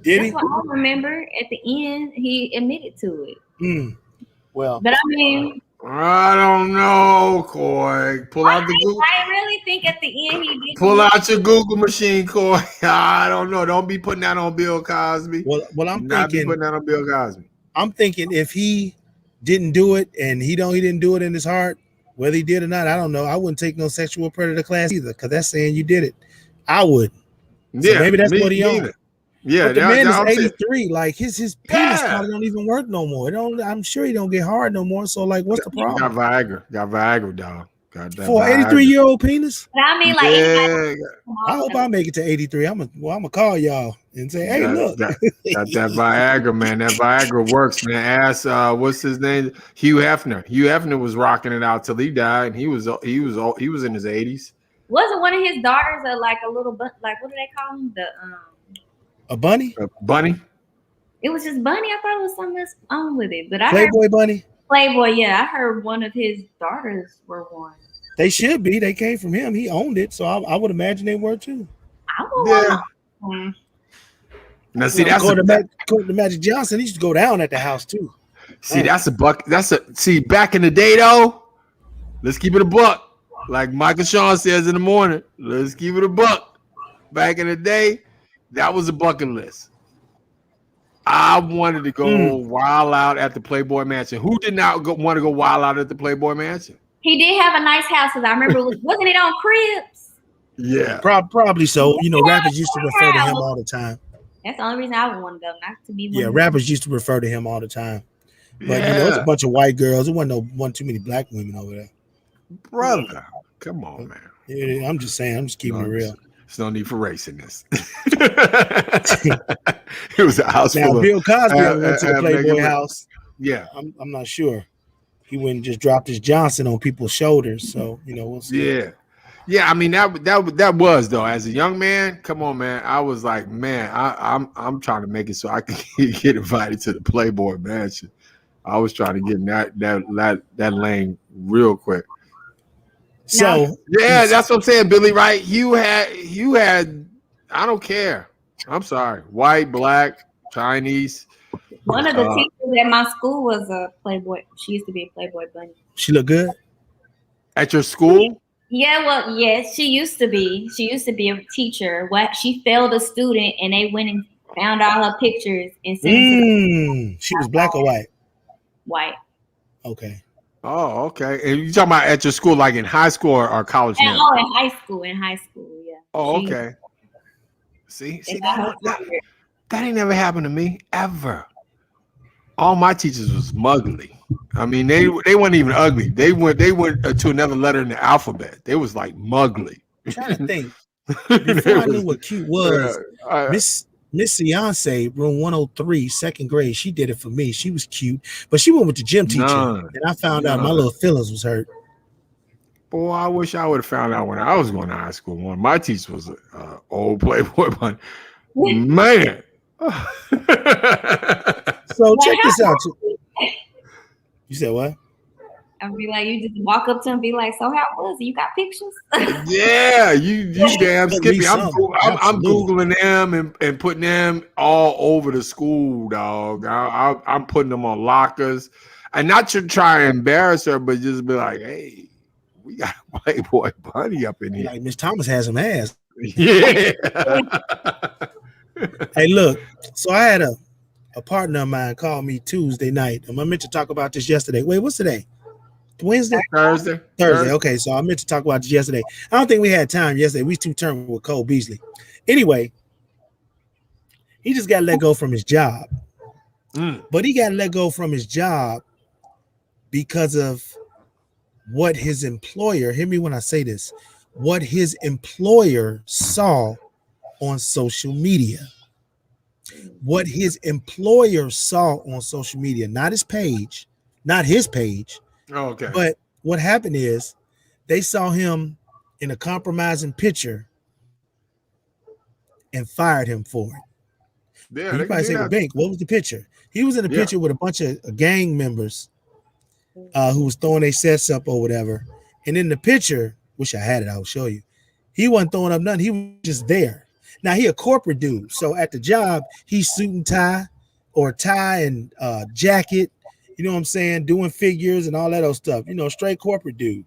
Did he? That's what I remember. At the end, he admitted to it. Well, but I mean, I don't know, Coy. Pull out the Google. I really think at the end he did. Pull out your Google machine, Coy. I don't know. Don't be putting that on Bill Cosby. Well, I'm thinking putting that on Bill Cosby. I'm thinking if he didn't do it and he didn't do it in his heart, whether he did or not, I don't know. I wouldn't take no sexual predator class either, because that's saying you did it. I would. So maybe that's what he on. Yeah, but the man is 83. Like his penis probably don't even work no more. I'm sure he don't get hard no more. So like, what's the problem? Got Viagra, dog. For an 83-year-old penis. But I mean, like, I hope I make it to 83. I'm gonna call y'all and say, hey, look, got that Viagra, man. That Viagra works, man. Ask what's his name? Hugh Hefner. Hugh Hefner was rocking it out till he died, and he was in his 80s. Wasn't one of his daughters like a little like, what do they call him? A bunny? A bunny? It was just Bunny. I thought it was something else on with it. But Playboy Bunny? Playboy, yeah. I heard one of his daughters were one. They should be. They came from him. He owned it. So I would imagine they were too. Now see, that's to Magic Johnson. He used to go down at the house too. See, see, back in the day though, let's keep it a buck. Like Michael Sean says in the morning, let's keep it a buck. Back in the day, that was a bucket list. I wanted to go wild out at the Playboy Mansion. Who did not want to go wild out at the Playboy Mansion? He did have a nice house, because I remember, wasn't it on Cribs? Yeah. Probably so. You know, rappers used to refer to him all the time. That's the only reason I would want to go, not to be one. Yeah, rappers used to refer to him all the time. But you know, it's a bunch of white girls. There wasn't too many black women over there. Brother, come on, man. Yeah, I'm just saying. I'm just keeping it real. There's no need for raciness. It was a house now, full Bill Cosby of, went to the Playboy house. Yeah. I'm not sure. He wouldn't just drop his Johnson on people's shoulders. So we'll see. Yeah. Yeah, I mean that was though. As a young man, come on, man. I was like, man, I'm trying to make it so I can get invited to the Playboy Mansion. I was trying to get in that lane real quick. So yeah, that's what I'm saying, Billy. Right? You had. I don't care. I'm sorry, white, black, Chinese. One of the teachers at my school was a Playboy. She used to be a Playboy bunny. She look good at your school. Yeah, well, yes, she used to be. She used to be a teacher. What she failed a student, and they went and found all her pictures and sent it to She was black or white? White. Okay. Oh, okay. And you talking about at your school, like in high school or college now? Oh, in high school. Yeah. Oh, okay. See that ain't never happened to me ever. All my teachers was muggly. I mean, they weren't even ugly. They went to another letter in the alphabet. They was like muggly. I'm trying to think. Before I knew what cute was, Miss Beyonce, room 103, second grade, she did it for me. She was cute, but she went with the gym teacher, and I found out my little feelings was hurt. Boy, I wish I would have found out when I was going to high school. One of my teachers was an old Playboy bunny. Man. So check this out. You said what? I'd be like, you just walk up to him and be like, so how was it? You got pictures? Yeah, you damn Skippy. I'm Googling them and putting them all over the school, dog. I'm putting them on lockers. And not to try and embarrass her, but just be like, hey, we got a Playboy bunny up in here. Like Miss Thomas has some ass. Yeah. Hey, look. So I had a partner of mine call me Tuesday night. I meant to talk about this yesterday. Wait, what's today? Wednesday? Thursday. Okay, so I meant to talk about this yesterday. I don't think we had time yesterday. We too turned with Cole Beasley. Anyway, he just got let go from his job. But he got let go from his job because of what his employer, hear me when I say this, what his employer saw on social media. What his employer saw on social media, not his page. Oh, okay. But what happened is they saw him in a compromising picture and fired him for it. Yeah, you probably say, well, Bink, what was the picture? He was in a picture with a bunch of gang members who was throwing their sets up or whatever. And in the picture, wish I had it, I'll show you. He wasn't throwing up nothing. He was just there. Now, he a corporate dude. So at the job, he's suit and tie or tie and jacket. You know what I'm saying? Doing figures and all that other stuff. Straight corporate dude.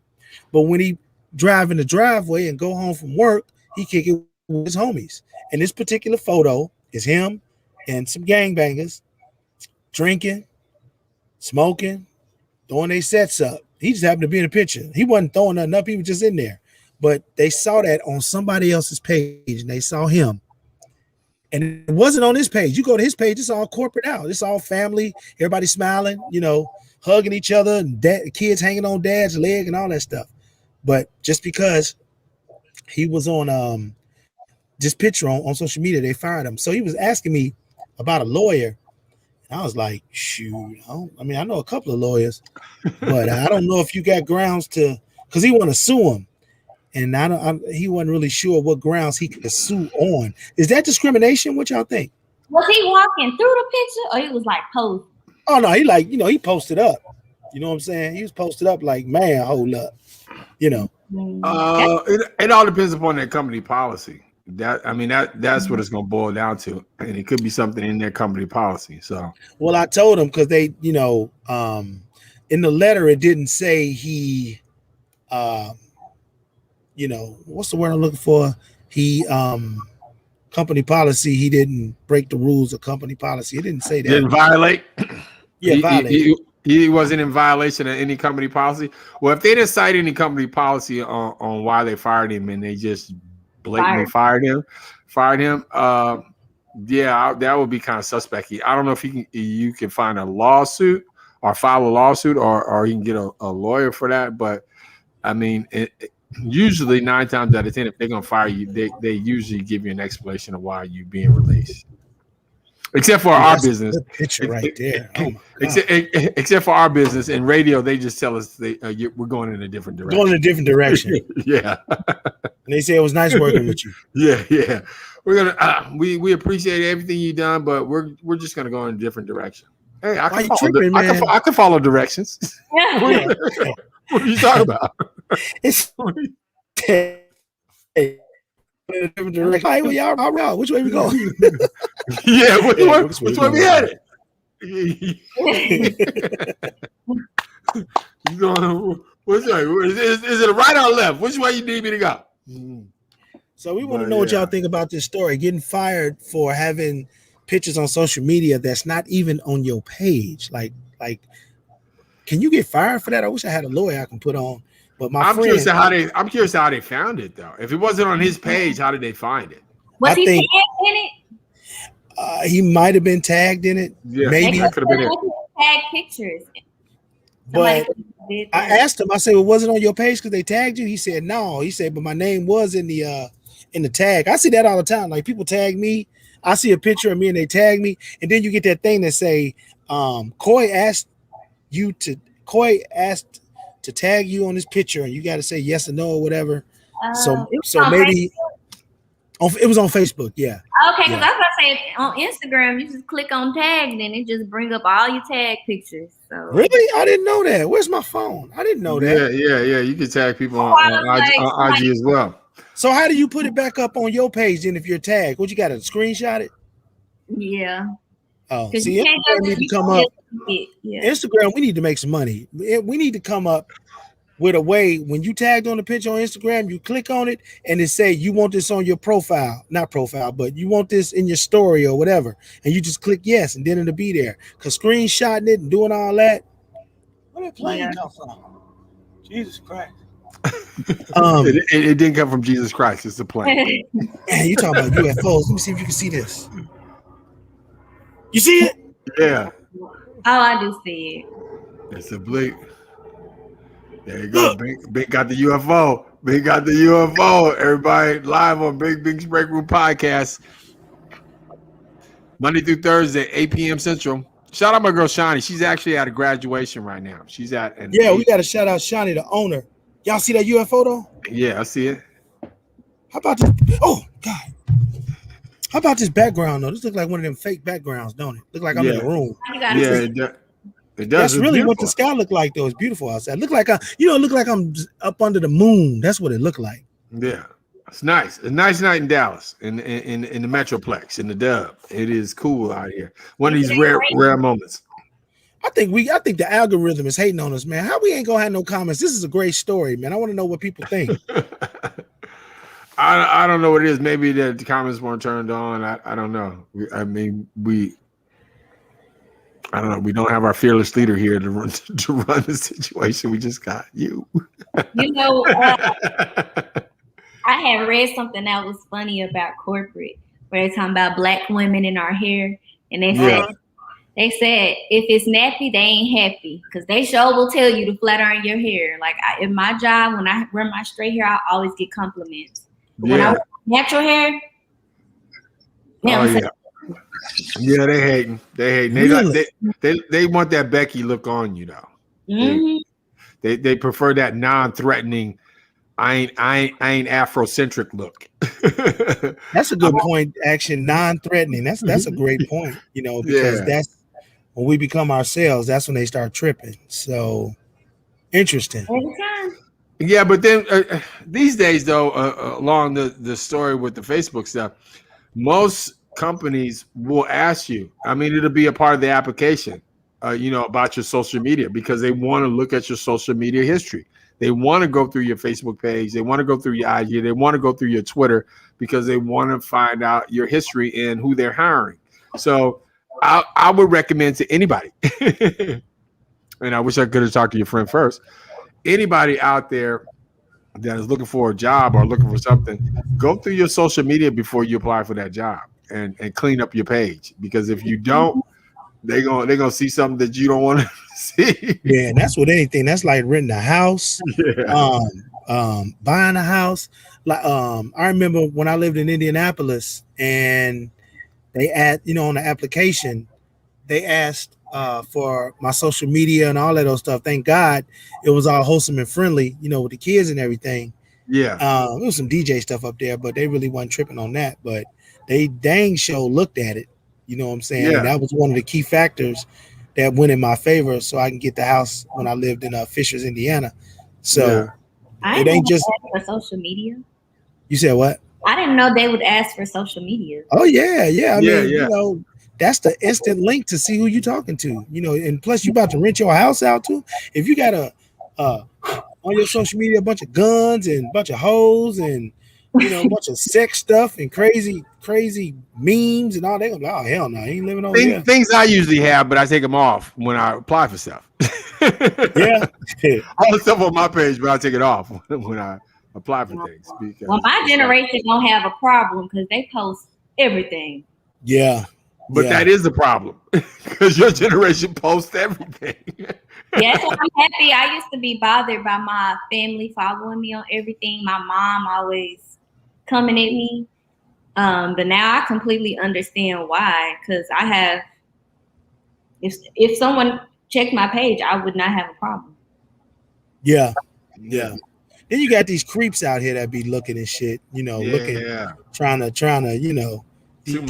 But when he drive in the driveway and go home from work, he kick it with his homies. And this particular photo is him and some gangbangers drinking, smoking, throwing their sets up. He just happened to be in the picture. He wasn't throwing nothing up. He was just in there. But they saw that on somebody else's page, and they saw him. And it wasn't on his page. You go to his page, it's all corporate out. It's all family, everybody smiling, hugging each other, and kids hanging on dad's leg and all that stuff. But just because he was on this picture on social media, they fired him. So he was asking me about a lawyer. And I was like, shoot, I know a couple of lawyers, but I don't know if you got grounds to, because he want to sue him. And he wasn't really sure what grounds he could sue on. Is that discrimination? What y'all think? Was he walking through the picture or he was like posing? Oh no, he posted up. You know what I'm saying? He was posted up like, man, hold up. It all depends upon their company policy. That's what it's gonna boil down to. And it could be something in their company policy. So well, I told him because they, in the letter it didn't say he what's the word I'm looking for? He company policy. He didn't break the rules of company policy. It didn't say that. Didn't violate. Yeah, violate. He wasn't in violation of any company policy. Well, if they didn't cite any company policy on why they fired him and they just blatantly fired him, that would be kind of suspect. I don't know if you can find a lawsuit or file a lawsuit or you can get a lawyer for that. But I mean, usually 9 times out of 10, if they're gonna fire you, they usually give you an explanation of why you're being released. Except for our business. Picture right there. Oh my except for our business and radio, they just tell us we're going in a different direction. Going in a different direction. Yeah. And they say it was nice working with you. Yeah. We're gonna we appreciate everything you've done, but we're just gonna go in a different direction. Hey, I can follow directions. What are you talking about? It's in a different direction. Hey, well, y'all, all right, which way we going? Yeah, which way we headed? You going? Which way? Is it a right or a left? Which way you need me to go? So we want to know what y'all think about this story. Getting fired for having pictures on social media that's not even on your page. Like, can you get fired for that? I wish I had a lawyer I can put on. But I'm curious how they found it though. If it wasn't on his page, how did they find it? Was he tagged in it? He might have been tagged in it. Yeah, maybe that could have been it. Tag pictures. But I asked him. I said, "Well, was it on your page because they tagged you?" He said, "No." He said, "But my name was in the tag." I see that all the time. Like people tag me. I see a picture of me and they tag me, and then you get that thing that say, "Coy asked to tag you on this picture," and you got to say yes or no or whatever. So maybe it was on Facebook. Yeah. Okay, because I was about to say on Instagram, you just click on tag, and then it just bring up all your tag pictures. So really, I didn't know that. Where's my phone? I didn't know that. Yeah. You can tag people on IG as well. So how do you put it back up on your page then if you're tagged? What you got to screenshot it? Yeah. Oh, see, Instagram need to come up. Yeah. Instagram, we need to make some money. We need to come up with a way when you tagged on the picture on Instagram, you click on it and it say you want this on your profile, not profile, but you want this in your story or whatever, and you just click yes, and then it'll be there. Because screenshotting it and doing all that, where did plane come from? Jesus Christ. It didn't come from Jesus Christ. It's a plane. Man, you talking about UFOs? Let me see if you can see this. You see it? Yeah. Oh, I do see it. It's a blink. There you go. Bink got the UFO. Bink got the UFO. Everybody live on Bink's Break Room Podcast. Monday through Thursday, 8 p.m. Central. Shout out my girl Shani. She's actually at a graduation right now. She's at we got to shout out Shani, the owner. Y'all see that UFO though? Yeah, I see it. How about this? Oh God. How about this background though? This looks like one of them fake backgrounds, don't it? Look like I'm in a room. Yeah, it does. That's really what the sky look like though. It's beautiful outside. Look like look like I'm up under the moon. That's what it looked like. Yeah. It's nice. A nice night in Dallas, in the Metroplex, in the Dub. It is cool out here. One of these rare moments. I think the algorithm is hating on us, man. How we ain't gonna have no comments? This is a great story, man. I want to know what people think. I don't know what it is. Maybe the comments weren't turned on. I don't know. I don't know. We don't have our fearless leader here to run the situation. We just got you. I had read something that was funny about corporate, where they're talking about black women in our hair, and they said if it's nappy, they ain't happy because they sure will tell you to flat iron your hair. Like in my job, when I wear my straight hair, I always get compliments. But when I wear natural hair, yeah, they hating. Really? They want that Becky look on you though. Mm-hmm. They prefer that non-threatening. I ain't Afrocentric look. That's a good point. Action non-threatening. That's a great point. Because that's when we become ourselves. That's when they start tripping. So interesting. Yeah, but then these days though, along the story with the Facebook stuff, most companies will ask you. I mean, it'll be a part of the application, about your social media because they want to look at your social media history. They want to go through your Facebook page. They want to go through your IG. They want to go through your Twitter because they want to find out your history and who they're hiring. So I would recommend to anybody, and I wish I could have talked to your friend first, anybody out there that is looking for a job or looking for something, go through your social media before you apply for that job and clean up your page. Because if you don't, they're gonna see something that you don't want to see. Yeah, and that's with anything. That's like renting a house, buying a house. Like I remember when I lived in Indianapolis and they add, on the application, they asked for my social media and all that other stuff. Thank God it was all wholesome and friendly, with the kids and everything. Yeah. There was some DJ stuff up there, but they really wasn't tripping on that. But they dang show looked at it. You know what I'm saying? Yeah. And that was one of the key factors that went in my favor, so I can get the house when I lived in Fishers, Indiana. So it ain't just for social media. You said what? I didn't know they would ask for social media. Oh yeah. I mean, that's the instant link to see who you're talking to. And plus you about to rent your house out too. If you got on your social media a bunch of guns and a bunch of hoes and a bunch of sex stuff and crazy memes and all, they gonna be like, oh hell no, I ain't living over here. Things I usually have, but I take them off when I apply for stuff. Yeah. All the stuff on my page, but I take it off when I apply for things. Well, my generation don't have a problem because they post everything. Yeah. But that is the problem because your generation posts everything. Yes, I'm happy. I used to be bothered by my family following me on everything. My mom always coming at me. But now I completely understand why. Because I have, if someone checked my page, I would not have a problem. Yeah. Then you got these creeps out here that be looking and shit, looking, trying to,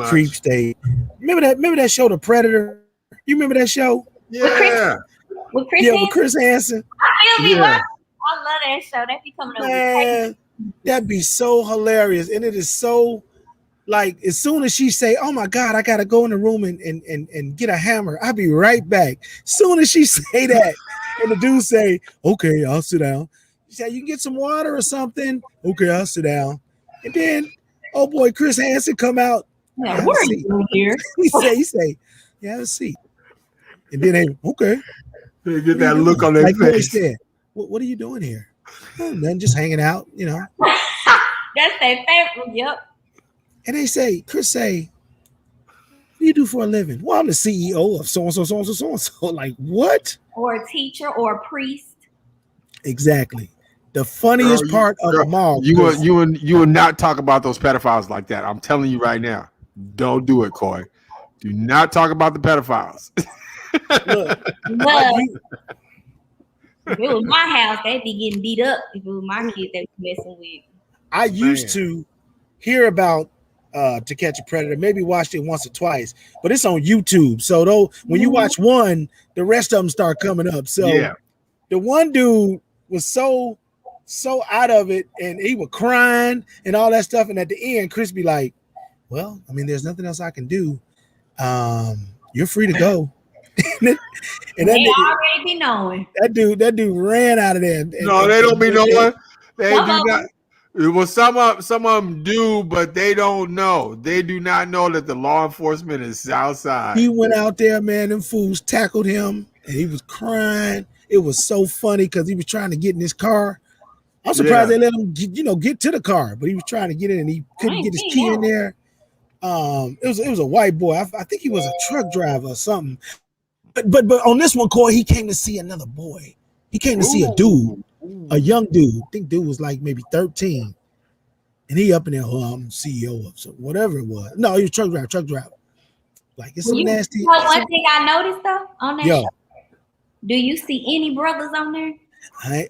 creeps. They remember that show, The Predator. You remember that show? Yeah. With Chris Hansen. I love that show. That be coming over. That'd be so hilarious, and it is so like as soon as she say, "Oh my God, I gotta go in the room and get a hammer," I'll be right back. Soon as she say that, and the dude say, "Okay, I'll sit down." She said, "You can get some water or something." "Okay, I'll sit down." And then, oh boy, Chris Hansen come out. Yeah, what are you doing here? he say, "Yeah, have a seat." And then they, okay. They get that look on their face. What are you doing here? Oh, nothing, just hanging out, That's their favorite. Yep. And they say, Chris say, "What do you do for a living?" "Well, I'm the CEO of so and so, so and so, so and so." Like what? Or a teacher or a priest. Exactly. The funniest part of them all. You would not talk about those pedophiles like that. I'm telling you right now. Don't do it, Coy. Do not talk about the pedophiles. Look, if it was my house, they'd be getting beat up. If it was my kids they were messing with. I used to hear about To Catch a Predator, maybe watched it once or twice, but it's on YouTube. So though when you watch one, the rest of them start coming up. So the one dude was so out of it, and he was crying and all that stuff. And at the end, Chris be like, "Well, I mean, there's nothing else I can do. You're free to go." and they already be knowing. That dude ran out of there. No, they don't be knowing. They do not. Well, some of them do, but they don't know. They do not know that the law enforcement is outside. He went out there, man. Them fools tackled him, and he was crying. It was so funny because he was trying to get in his car. I'm surprised they let him, get to the car, but he was trying to get in, and he couldn't get his key in there. It was a white boy. I think he was a truck driver or something. But on this one, Corey, he came to see another boy. He came to see a dude, a young dude. I think dude was like maybe 13. And he up in there, I'm CEO of so whatever it was. No, he was truck driver. Like it's some nasty. One thing I noticed though on that show, do you see any brothers on there? I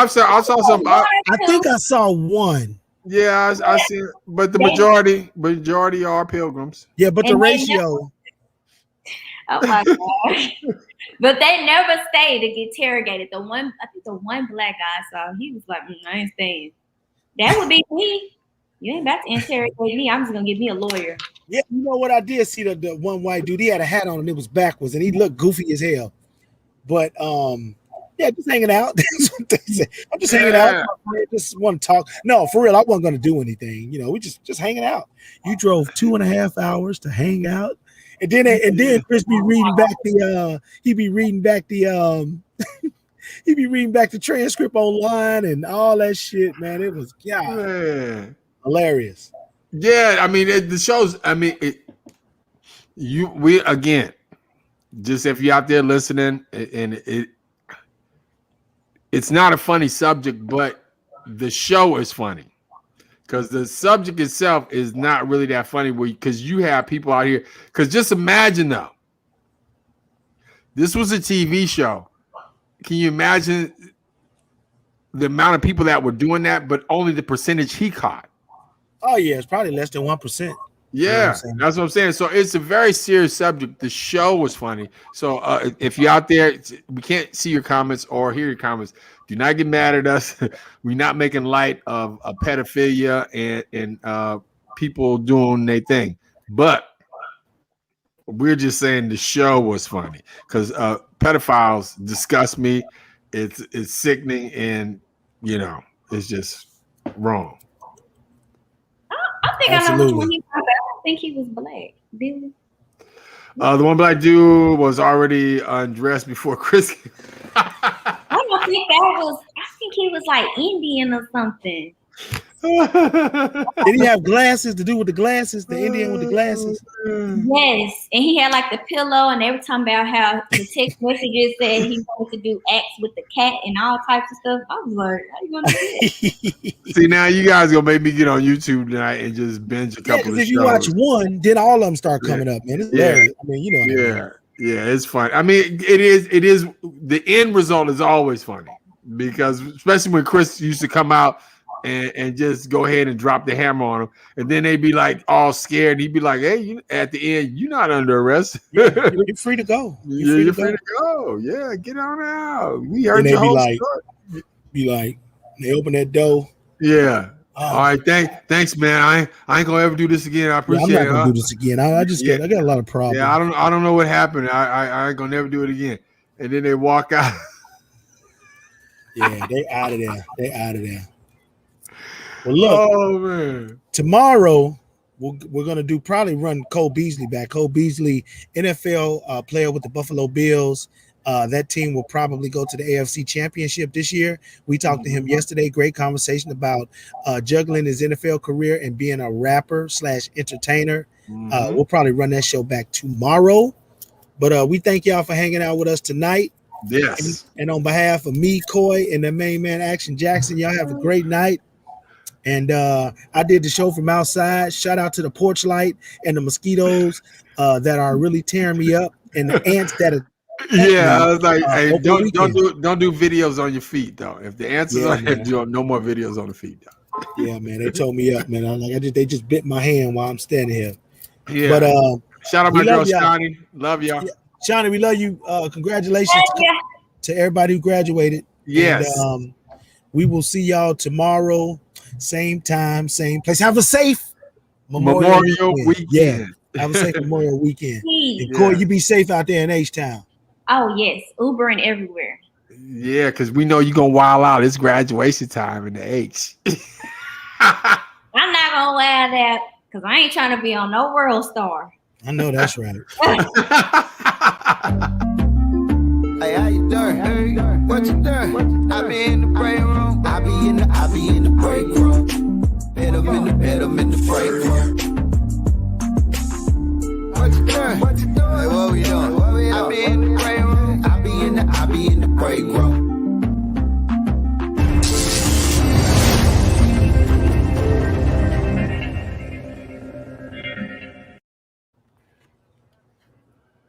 saw some. I think I saw one. Yeah, I see it. But the majority are pilgrims. Yeah, but the ratio. Oh my gosh. But they never stay to get interrogated. I think the one black guy I saw, he was like, I ain't staying. That would be me. You ain't about to interrogate me. I'm just gonna get me a lawyer. Yeah, you know what? I did see the one white dude. He had a hat on and it was backwards, and he looked goofy as hell. But just hanging out. That's what they say. I'm just hanging out. I just want to talk. No, for real, I wasn't gonna do anything. We just hanging out. You drove 2.5 hours to hang out. And then Chris be reading back the transcript online and all that shit, man. It was hilarious. Yeah, I mean the shows. I mean we again, just if you're out there listening, and it's not a funny subject, but the show is funny. because the subject itself is not really that funny. Because you have people out here. Because just imagine though, this was a TV show. Can you imagine the amount of people that were doing that, but only the percentage he caught? Oh yeah, it's probably less than 1%. Yeah, that's what I'm saying. So it's a very serious subject. The show was funny. So if you're out there, we can't see your comments or hear your comments. Do not get mad at us. We're not making light of pedophilia and people doing their thing. But we're just saying the show was funny because pedophiles disgust me. It's sickening, and it's just wrong. I think I know which one he was. I don't think he was black. Did the one black dude was already undressed before Chris. I don't think that was. I think he was like Indian or something. Did he have glasses to do with the glasses? The Indian with the glasses? Yes, and he had like the pillow, and they were talking about how the text messages said he wanted to do acts with the cat and all types of stuff. I was like, how you gonna do that? See, now you guys gonna make me get on YouTube tonight and just binge a couple of shows. If you watch one, then all of them start coming up, man. It's hilarious. I mean, you know what I mean? Yeah, it's fun. I mean, it is. The end result is always funny because, especially when Chris used to come out and just go ahead and drop the hammer on him, and then they'd be like all scared. He'd be like, "Hey, at the end, you're not under arrest. You're free to go. You're free to go. Yeah, get on out. We heard your whole story." Be like, they open that door. Yeah. All right, thanks, man. I ain't gonna ever do this again. I appreciate it. I'm not gonna do this again. I got a lot of problems. Yeah, I don't know what happened. I ain't gonna never do it again. And then they walk out. Yeah, they out of there. Well, look, tomorrow we're gonna probably run Cole Beasley back. Cole Beasley, NFL player with the Buffalo Bills. That team will probably go to the AFC Championship this year. We talked to him yesterday. Great conversation about juggling his NFL career and being a rapper / entertainer. We'll probably run that show back tomorrow. But we thank y'all for hanging out with us tonight. Yes. And on behalf of me, Coy, and the main man, Action Jackson, y'all have a great night. And I did the show from outside. Shout out to the porch light and the mosquitoes that are really tearing me up, and the ants that are. Yeah, I was like, hey, don't do videos on your feet though. If the answers are no more videos on the feet though. Yeah, man, they told me up, man. I'm like, they just bit my hand while I'm standing here. Yeah, but shout out my girl Shawnee. Love y'all. Yeah. Shawnee, we love you. Congratulations to everybody who graduated. Yes. And, we will see y'all tomorrow, same time, same place. Have a safe Memorial weekend. Yeah, have a safe Memorial weekend. And Corey, you be safe out there in H-Town. Oh, yes. Ubering everywhere. Yeah, because we know you're going to wild out. It's graduation time in the H. I'm not going to lie that because I ain't trying to be on no World Star. I know that's right. Hey, how you doing? Hey, what you doing? I be in the break room. I be in the break room. Hit 'em in the break room. What you doing? Hey, what we doing? I be in the break room. I be in the break room.